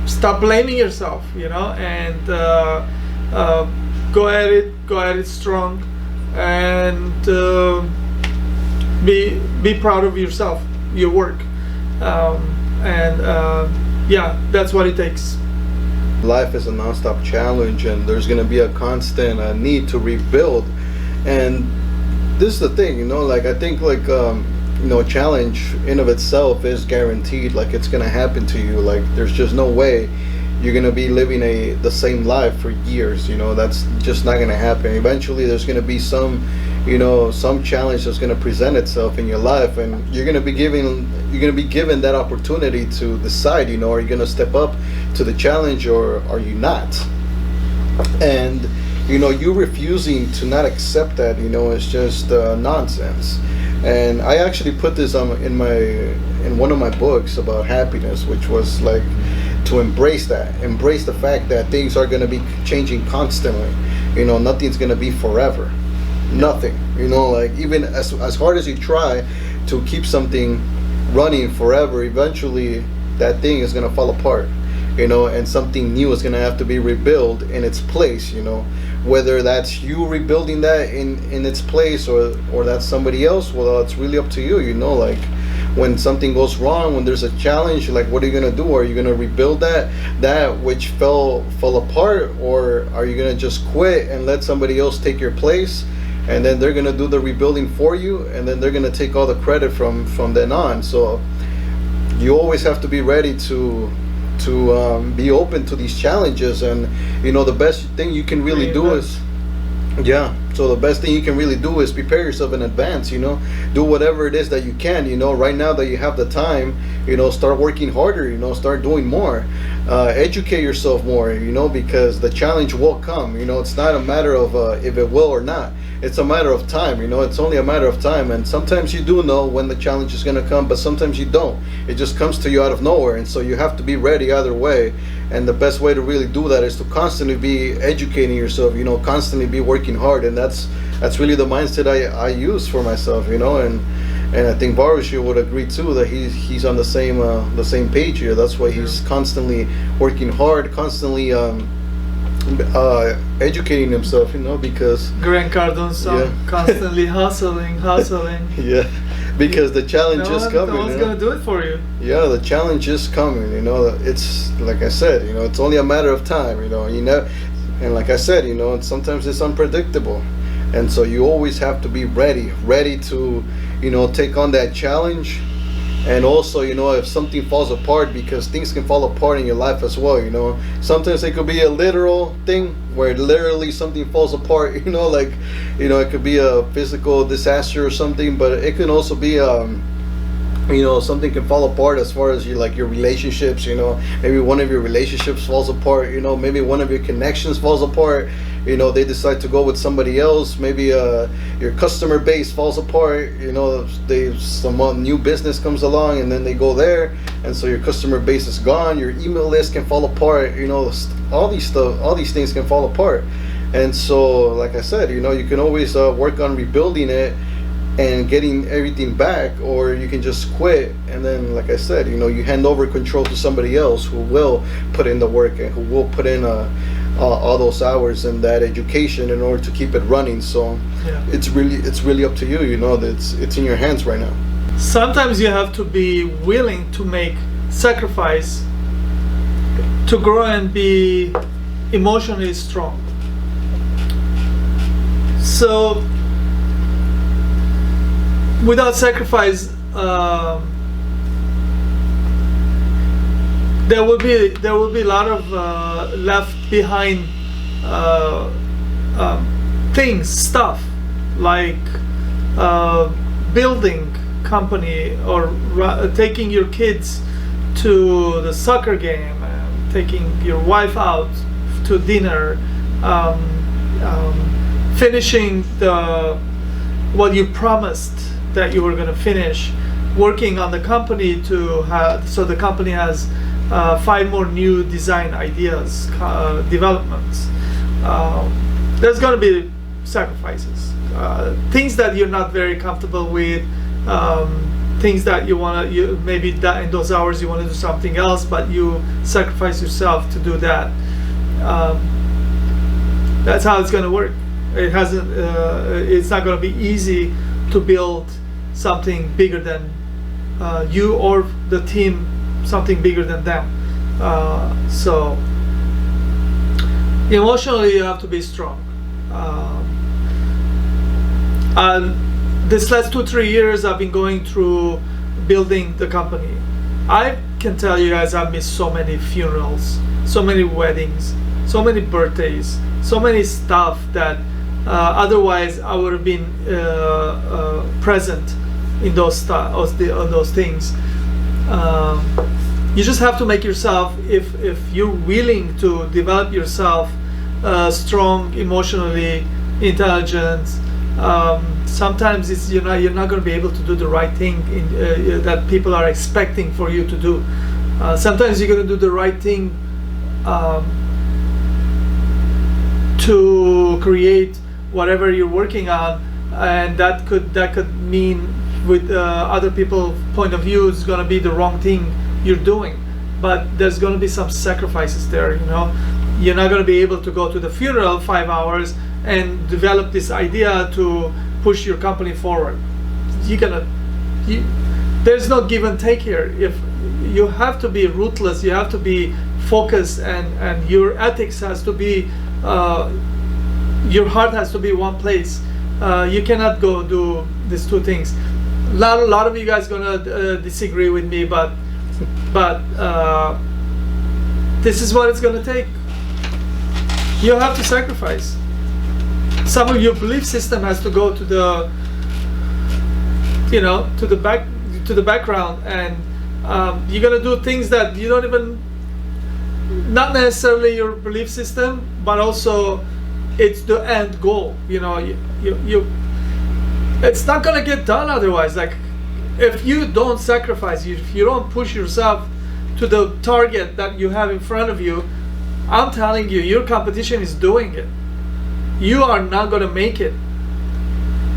stop blaming yourself, you know, and go at it strong, and be proud of yourself, your work, and yeah, that's what it takes. Life is a non-stop challenge, and there's going to be a constant need to rebuild. And this is the thing, you know, like I think like you know, challenge in of itself is guaranteed. Like it's gonna happen to you. Like there's just no way you're gonna be living the same life for years. You know, that's just not gonna happen. Eventually, there's gonna be some, you know, some challenge that's gonna present itself in your life, and you're gonna be given that opportunity to decide. You know, are you gonna step up to the challenge or are you not? And you know, you refusing to not accept that, you know, is just nonsense. And I actually put this in one of my books about happiness, which was like to embrace the fact that things are going to be changing constantly. You know, nothing's going to be forever, nothing. You know, like even as hard as you try to keep something running forever, eventually that thing is going to fall apart. You know, and something new is going to have to be rebuilt in its place. You know, whether that's you rebuilding that in its place or that's somebody else, well, it's really up to you. You know, like when something goes wrong, when there's a challenge, like what are you gonna do? Are you gonna rebuild that which fell apart, or are you gonna just quit and let somebody else take your place, and then they're gonna do the rebuilding for you, and then they're gonna take all the credit from then on? So you always have to be ready to be open to these challenges. And you know, the best thing you can really do is so the best thing you can really do is prepare yourself in advance. You know, do whatever it is that you can. You know, right now that you have the time, you know, start working harder. You know, start doing more, educate yourself more. You know, because the challenge will come. You know, it's not a matter of if it will or not. It's a matter of time. You know, it's only a matter of time. And sometimes you do know when the challenge is going to come, but sometimes you don't. It just comes to you out of nowhere, and so you have to be ready either way. And the best way to really do that is to constantly be educating yourself. You know, constantly be working hard, and that's really the mindset I use for myself. You know, and I think Varush would agree too that he's on the same page here. That's why he's constantly working hard, constantly educating himself, you know, because Grant Cardone's song, constantly hustling. Yeah, because the challenge is coming. No one's gonna do it for you. Yeah, the challenge is coming. You know, it's like I said, you know, it's only a matter of time. You know, and like I said, you know, sometimes it's unpredictable, and so you always have to be ready to, you know, take on that challenge. And also, you know, if something falls apart, because things can fall apart in your life as well, you know. Sometimes it could be a literal thing where literally something falls apart, you know, like, you know, it could be a physical disaster or something, but it can also be, you know, something can fall apart as far as your relationships, you know. Maybe one of your relationships falls apart, you know, maybe one of your connections falls apart. You know, they decide to go with somebody else. Maybe your customer base falls apart. You know, some new business comes along, and then they go there, and so your customer base is gone. Your email list can fall apart. You know, all these things can fall apart. And so, like I said, you know, you can always work on rebuilding it and getting everything back, or you can just quit. And then, like I said, you know, you hand over control to somebody else who will put in the work and who will put in all those hours and that education in order to keep it running. So it's really up to you. You know, that it's in your hands right now. Sometimes you have to be willing to make sacrifice to grow and be emotionally strong. So without sacrifice, there will be a lot of left behind stuff like building company, or taking your kids to the soccer game, taking your wife out to dinner, finishing what you promised that you were going to finish, working on the company so the company has 5 more new design ideas, developments. There's going to be sacrifices, things that you're not very comfortable with, things that maybe that in those hours you want to do something else, but you sacrifice yourself to do that. That's how it's going to work. It's not going to be easy to build something bigger than you or the team, something bigger than them. So emotionally you have to be strong. This last 2-3 years I've been going through building the company. I can tell you guys, I've missed so many funerals, so many weddings, so many birthdays, so many stuff that otherwise I would have been present in those things. You just have to make yourself, if you're willing to develop yourself strong, emotionally intelligent. Sometimes you're not going to be able to do the right thing that people are expecting for you to do. Sometimes you're going to do the right thing to create whatever you're working on, and that could mean with other people's point of view it's going to be the wrong thing you're doing. But there's going to be some sacrifices there. You're not going to be able to go to the funeral 5 hours and develop this idea to push your company forward. There's no give and take here. If you have to be ruthless, you have to be focused, and your ethics has to be, your heart has to be one place. You cannot go do these two things. A lot of you guys gonna disagree with me, but this is what it's gonna take. You have to sacrifice. Some of your belief system has to go to the, to the background, and you're gonna do things that you don't even, not necessarily your belief system, but also it's the end goal. It's not gonna get done otherwise. Like, if you don't sacrifice, if you don't push yourself to the target that you have in front of you, I'm telling you, your competition is doing it. You are not gonna make it.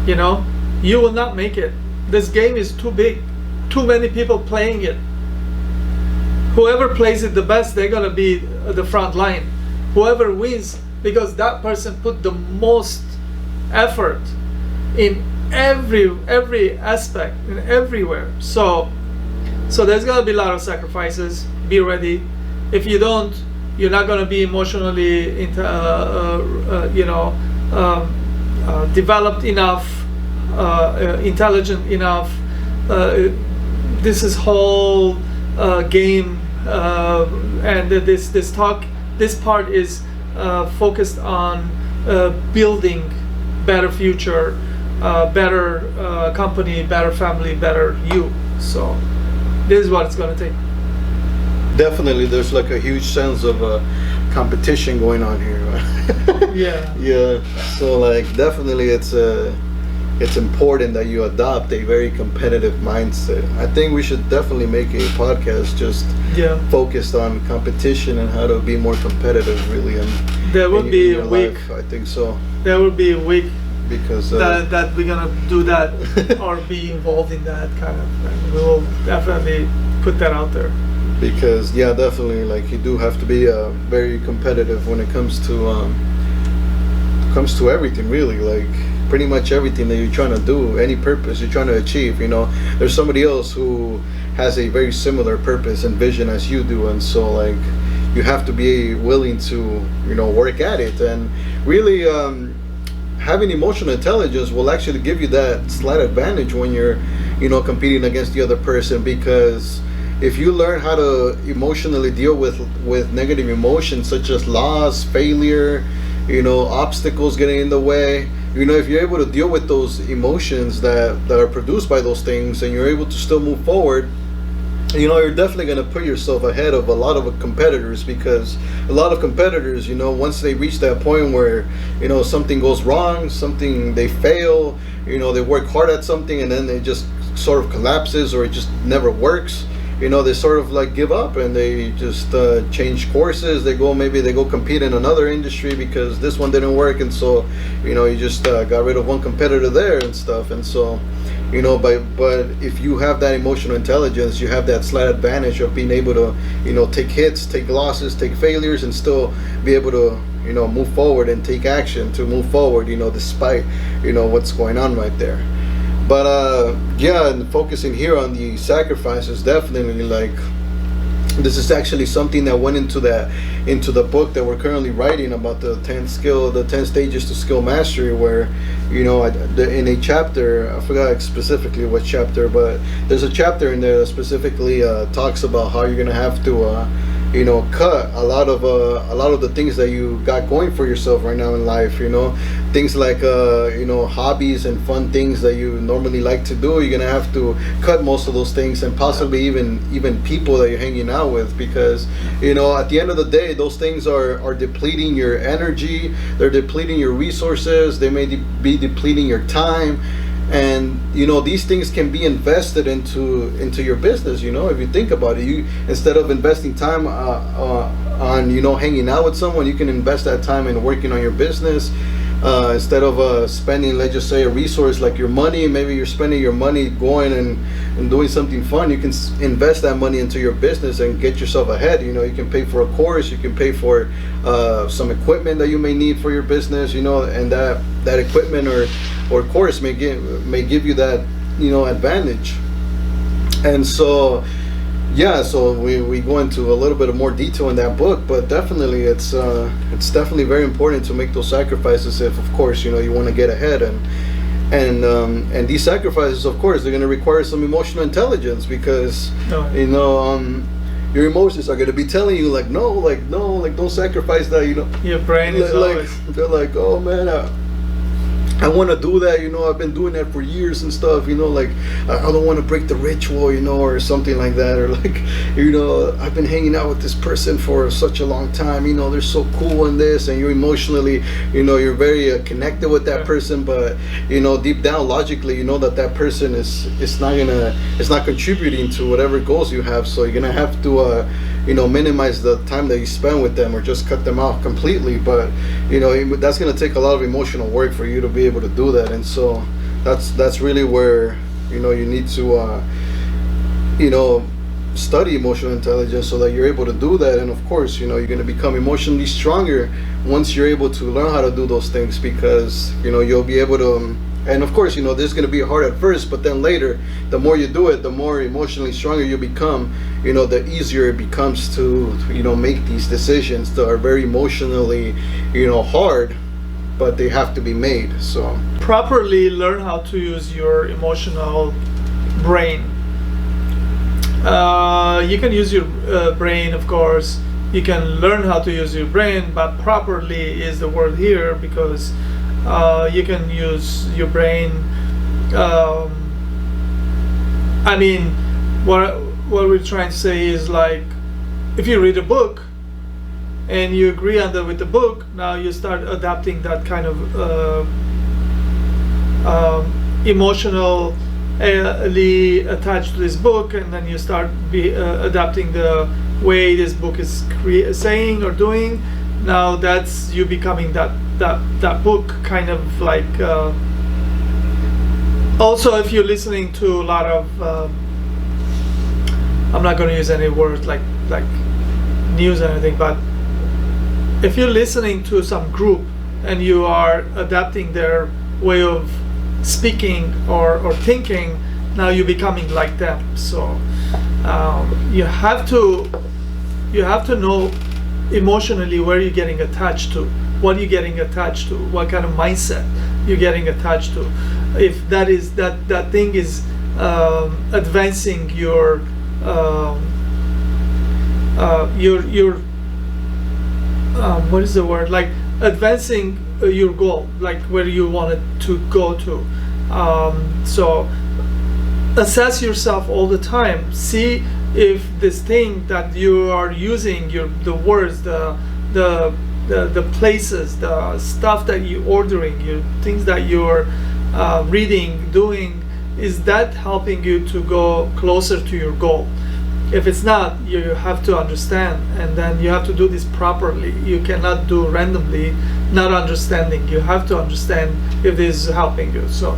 You will not make it. This game is too big, too many people playing it. Whoever plays it the best, they're gonna be the front line. Whoever wins, because that person put the most effort in every aspect, in everywhere. So there's gonna be a lot of sacrifices. Be ready. If you don't, you're not gonna be emotionally developed enough, intelligent enough. This is whole game, and this part is focused on building better future, better company, better family, better you. So this is what it's going to take. Definitely, there's like a huge sense of competition going on here. Yeah. So like, definitely, it's important that you adopt a very competitive mindset. I think we should definitely make a podcast just focused on competition and how to be more competitive, really. And there will be a week. I think so. There will be a week because that we're gonna do that or be involved in that kind of thing. We will definitely put that out there. Because definitely, like, you do have to be very competitive when it comes to everything, really. Like, pretty much everything that you're trying to do, any purpose you're trying to achieve, there's somebody else who has a very similar purpose and vision as you do, and so like you have to be willing to work at it. And really having emotional intelligence will actually give you that slight advantage when you're competing against the other person. Because if you learn how to emotionally deal with negative emotions such as loss, failure, obstacles getting in the way, if you're able to deal with those emotions that are produced by those things, and you're able to still move forward, you're definitely going to put yourself ahead of a lot of competitors. Because a lot of competitors, once they reach that point where, something goes wrong, something they fail, they work hard at something and then it just sort of collapses, or it just never works, they sort of like give up, and they just change courses. They go compete in another industry because this one didn't work, and so you just got rid of one competitor there and stuff. And so but if you have that emotional intelligence, you have that slight advantage of being able to take hits, take losses, take failures, and still be able to move forward and take action to move forward, despite what's going on right there. But and focusing here on the sacrifices, definitely, like, this is actually something that went into the book that we're currently writing about the 10 stages to skill mastery, where in a chapter, I forgot specifically what chapter, but there's a chapter in there that specifically talks about how you're gonna have to cut a lot of the things that you got going for yourself right now in life. Things like hobbies and fun things that you normally like to do. You're gonna have to cut most of those things, and possibly even people that you're hanging out with, because at the end of the day, those things are depleting your energy. They're depleting your resources. They may be depleting your time. And these things can be invested into your business. If you think about it, you, instead of investing time on hanging out with someone, you can invest that time in working on your business. Instead of spending, let's just say, a resource like your money, maybe you're spending your money going and doing something fun. You can invest that money into your business and get yourself ahead. You can pay for a course, you can pay for some equipment that you may need for your business, and that equipment or course may give you that advantage. And so so we go into a little bit of more detail in that book, but definitely it's definitely very important to make those sacrifices if, of course, you want to get ahead. And these sacrifices, of course, they're going to require some emotional intelligence, because your emotions are going to be telling you no, don't sacrifice that. Your brain is they're like, oh man, I want to do that, I've been doing that for years and stuff, I don't want to break the ritual, or something like that. Or I've been hanging out with this person for such a long time, they're so cool in this, and you're emotionally, you're very connected with that person, but deep down logically, that person is not contributing to whatever goals you have. So you're gonna have to minimize the time that you spend with them, or just cut them off completely. But that's going to take a lot of emotional work for you to be able to do that. And so that's really where you need to study emotional intelligence, so that you're able to do that. And of course, you're going to become emotionally stronger once you're able to learn how to do those things, because you'll be able to. And of course, this is going to be hard at first, but then later, the more you do it, the more emotionally stronger you become. The easier it becomes to make these decisions that are very emotionally hard, but they have to be made. So properly learn how to use your emotional brain. You can use your brain, of course. You can learn how to use your brain, but properly is the word here, because you can use your brain. What we're trying to say is, like, if you read a book and you agree with the book, now you start adapting that kind of emotionally attached to this book, and then you start adapting the way this book is saying or doing. Now that's you becoming that book, kind of like. Also, if you're listening to a lot of I'm not going to use any words like news or anything, but if you're listening to some group and you are adapting their way of speaking or thinking, now you're becoming like them. So you have to know emotionally where you're getting attached to, what you're getting attached to, what kind of mindset you're getting attached to. If that thing is advancing your what is the word, like advancing your goal, like where you want it to go to. So assess yourself all the time. See if this thing that you are using, the words, the places, the stuff that you're ordering, your things that you're reading, doing, is that helping you to go closer to your goal? If it's not, you have to understand, and then you have to do this properly. You cannot do randomly, not understanding. You have to understand if this is helping you. So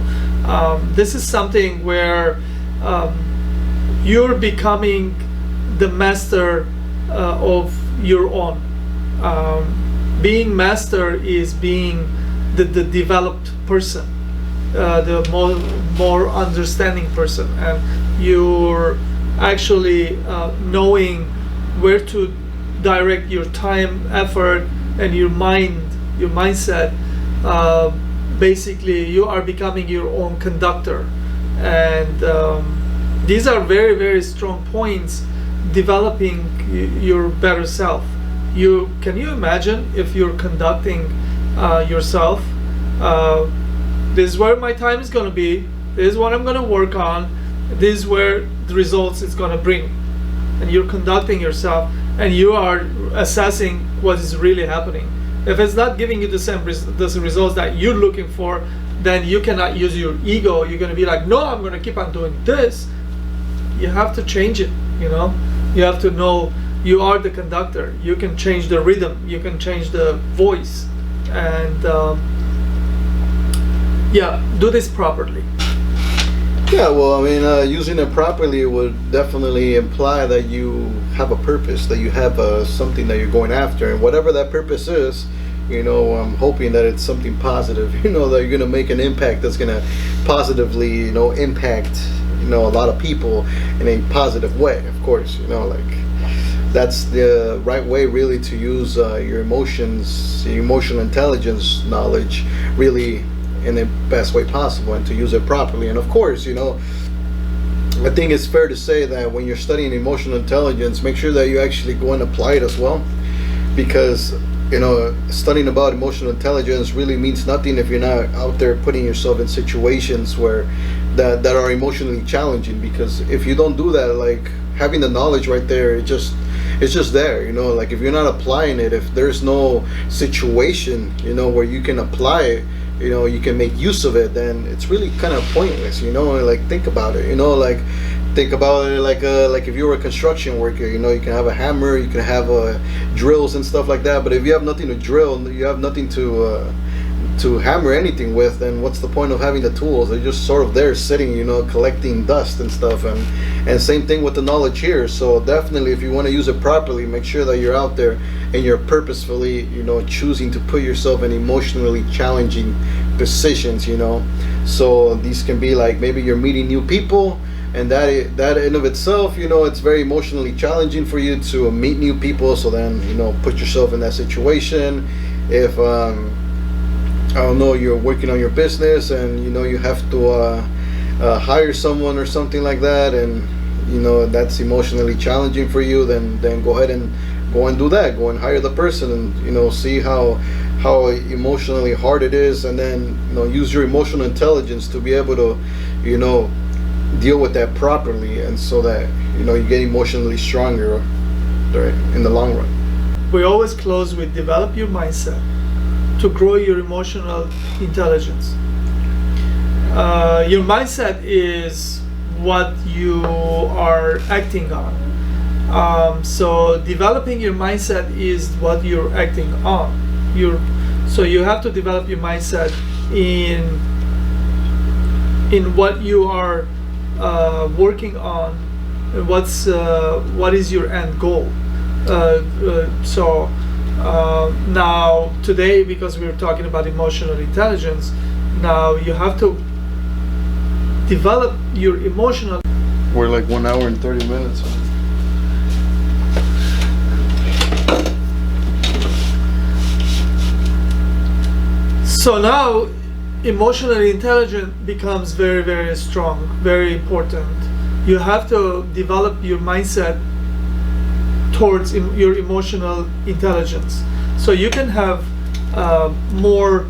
this is something where you're becoming the master of your own. Being master is being the developed person, the more understanding person, and you're actually knowing where to direct your time, effort, and your mindset. Basically, you are becoming your own conductor, and these are very, very strong points developing your better self. Can you imagine if you're conducting yourself? This is where my time is going to be, this is what I'm going to work on, this is where the results it's going to bring. And you're conducting yourself, and you are assessing what is really happening. If it's not giving you the same the results that you're looking for, then you cannot use your ego. You're going to be like, no, I'm going to keep on doing this. You have to change it. You have to know you are the conductor. You can change the rhythm, you can change the voice, and do this properly. Yeah, well, I mean, using it properly would definitely imply that you have a purpose, that you have something that you're going after, and whatever that purpose is, I'm hoping that it's something positive, that you're going to make an impact that's going to positively, impact, a lot of people in a positive way, of course, that's the right way really to use your emotions, your emotional intelligence knowledge really in the best way possible, and to use it properly. And of course, I think it's fair to say that when you're studying emotional intelligence, make sure that you actually go and apply it as well, because studying about emotional intelligence really means nothing if you're not out there putting yourself in situations where that are emotionally challenging. Because if you don't do that, like having the knowledge right there, it's just there, like if you're not applying it, if there's no situation where you can apply it, you can make use of it, then it's really kind of pointless. Like think about it, think about it like if you were a construction worker, you can have a hammer, you can have drills and stuff like that, but if you have nothing to drill, you have nothing to hammer anything with, then what's the point of having the tools? They're just sort of there sitting, collecting dust and stuff. And same thing with the knowledge here. So definitely, if you want to use it properly, make sure that you're out there and you're purposefully choosing to put yourself in emotionally challenging positions. So these can be like, maybe you're meeting new people, and that in of itself, it's very emotionally challenging for you to meet new people. So then put yourself in that situation. If I don't know, you're working on your business, and you have to hire someone or something like that, and that's emotionally challenging for you, then go ahead and do that. Go and hire the person, and see how emotionally hard it is, and then use your emotional intelligence to be able to deal with that properly, and so that you get emotionally stronger, right, in the long run. We always close with develop your mindset to grow your emotional intelligence. Your mindset is what you are acting on. So developing your mindset is what you're acting on. So you have to develop your mindset in what you are working on, and what is your end goal. Now today, because we're talking about emotional intelligence, now you have to develop your emotional. We're like 1 hour and 30 minutes. So now emotionally intelligent becomes very, very strong, very important. You have to develop your mindset towards your emotional intelligence, so you can have more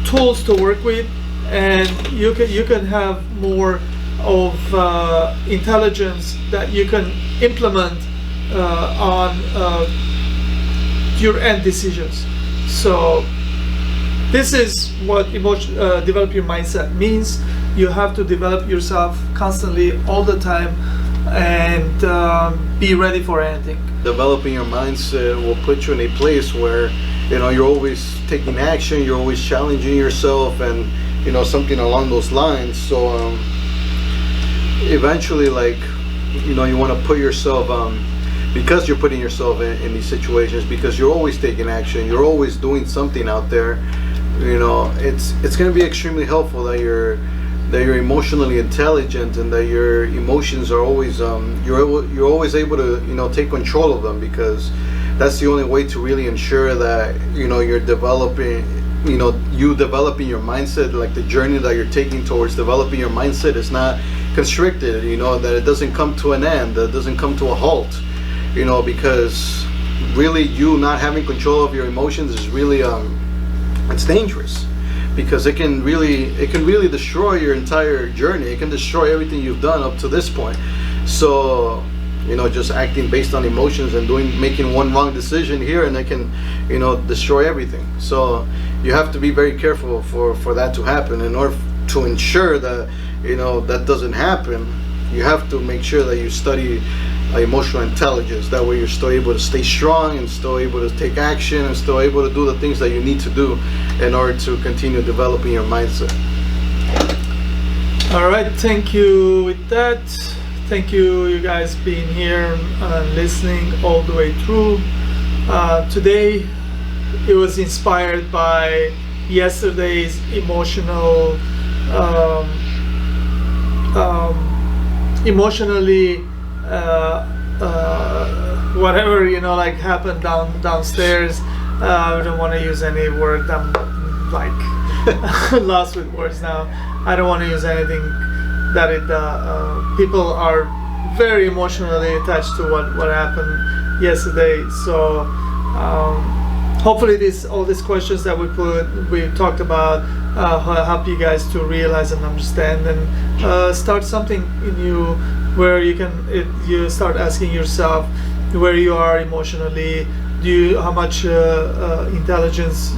tools to work with, and you can have more of intelligence that you can implement on your end decisions. So this is what develop your mindset means. You have to develop yourself constantly, all the time, and be ready for anything. Developing your mindset will put you in a place where, you know, you're always taking action, you're always challenging yourself, and, you know, something along those lines. So eventually, like, you know, you want to put yourself, because you're putting yourself in these situations, because you're always taking action, you're always doing something out there, you know, it's going to be extremely helpful that you're emotionally intelligent, and that your emotions are always you're always able to, you know, take control of them, because that's the only way to really ensure that, you know, you're developing, you know, developing your mindset, like the journey that you're taking towards developing your mindset is not constricted, you know, that it doesn't come to an end, that it doesn't come to a halt, you know, because really you not having control of your emotions is really it's dangerous, because it can really destroy your entire journey. It can destroy everything you've done up to this point. So, you know, just acting based on emotions and making one wrong decision here, and it can, you know, destroy everything. So you have to be very careful for that to happen. In order to ensure that, you know, that doesn't happen, you have to make sure that you study emotional intelligence. That way you're still able to stay strong, and still able to take action, and still able to do the things that you need to do in order to continue developing your mindset. All right, thank you with that. Thank you guys being here and listening all the way through. Today it was inspired by yesterday's emotionally whatever, you know, like happened downstairs. I don't want to use any word. I'm like lost with words now. I don't want to use anything that people are very emotionally attached to what happened yesterday. So hopefully all these questions that we talked about help you guys to realize and understand, and start something in you where you start asking yourself where you are emotionally. How much intelligence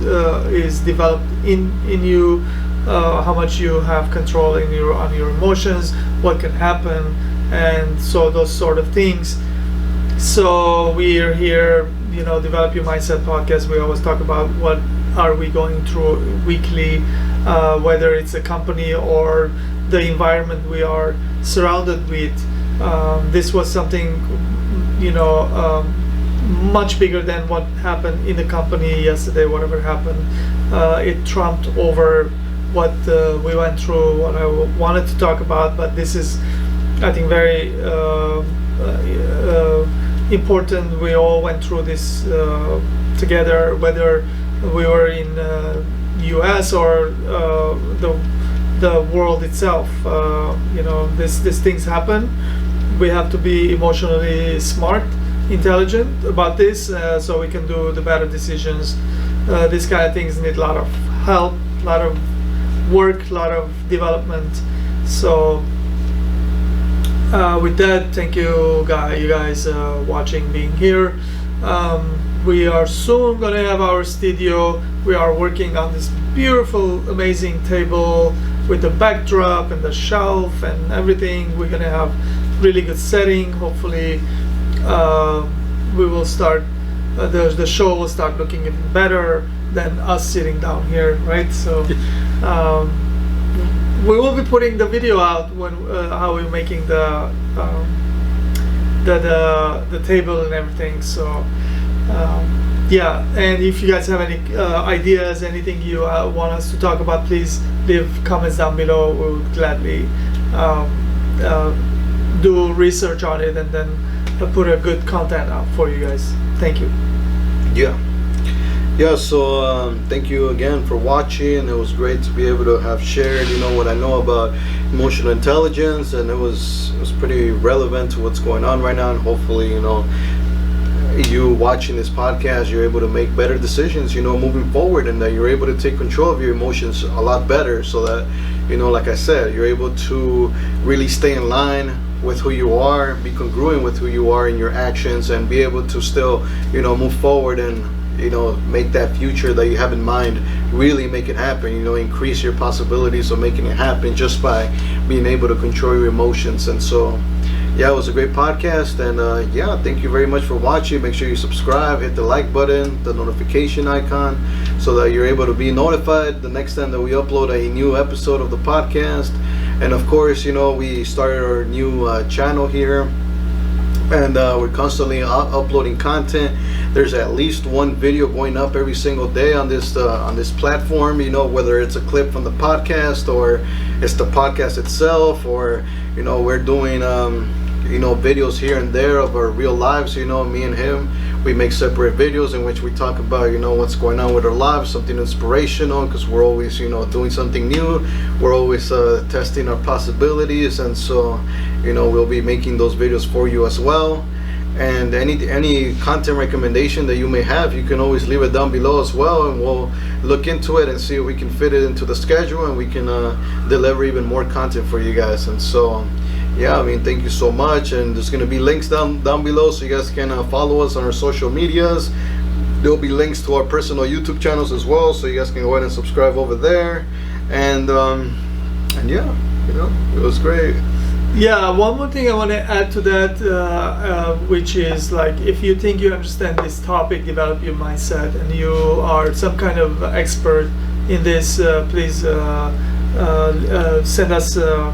is developed in you, how much you have control on your emotions, what can happen, and so those sort of things. So we are here, you know, Develop Your Mindset podcast. We always talk about what are we going through weekly, whether it's a company or the environment we are surrounded with. This was something, you know, much bigger than what happened in the company yesterday. Whatever happened, it trumped over what we went through, what I wanted to talk about. But this is, I think, very important. We all went through this together, whether we were in US or the world itself. You know, these things happen. We have to be emotionally smart, intelligent about this, so we can do the better decisions. These kind of things need a lot of help, a lot of work, a lot of development. So with that, thank you guys watching, being here. We are soon gonna have our studio. We are working on this beautiful, amazing table with the backdrop and the shelf and everything. We're gonna have really good setting. Hopefully we will start the show will start looking even better than us sitting down here, right? So we will be putting the video out when how we're making the table and everything. So yeah, and if you guys have any ideas, anything you want us to talk about, please leave comments down below. We would gladly do research on it and then put a good content out for you guys. Thank you. Yeah, Yeah, so thank you again for watching. It was great to be able to have shared, what I know about emotional intelligence, and it was pretty relevant to what's going on right now. And hopefully, you watching this podcast, you're able to make better decisions, moving forward, and that you're able to take control of your emotions a lot better, so that, like I said, you're able to really stay in line with who you are, be congruent with who you are in your actions, and be able to still, move forward and make that future that you have in mind really make it happen. Increase your possibilities of making it happen just by being able to control your emotions. And so, yeah, it was a great podcast. And yeah, thank you very much for watching. Make sure you subscribe, hit the like button, the notification icon, so that you're able to be notified the next time that we upload a new episode of the podcast. And of course, we started our new channel here, and we're constantly uploading content. There's at least one video going up every single day on this platform, whether it's a clip from the podcast, or it's the podcast itself, or we're doing videos here and there of our real lives. Me and him, we make separate videos in which we talk about what's going on with our lives, something inspirational, because we're always doing something new. We're always testing our possibilities, and so we'll be making those videos for you as well. And any content recommendation that you may have, you can always leave it down below as well, and we'll look into it and see if we can fit it into the schedule, and we can deliver even more content for you guys. And so yeah, thank you so much. And there's going to be links down below, so you guys can follow us on our social medias. There'll be links to our personal YouTube channels as well, so you guys can go ahead and subscribe over there. And yeah, it was great. Yeah, one more thing I want to add to that, which is like, if you think you understand this topic, develop your mindset, and you are some kind of expert in this, please send us a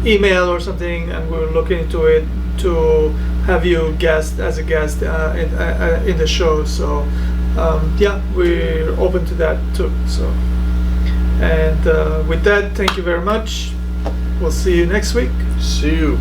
email or something, and we'll look into it to have you as a guest in the show. So yeah, we're open to that too. So. And with that, thank you very much. We'll see you next week. See you.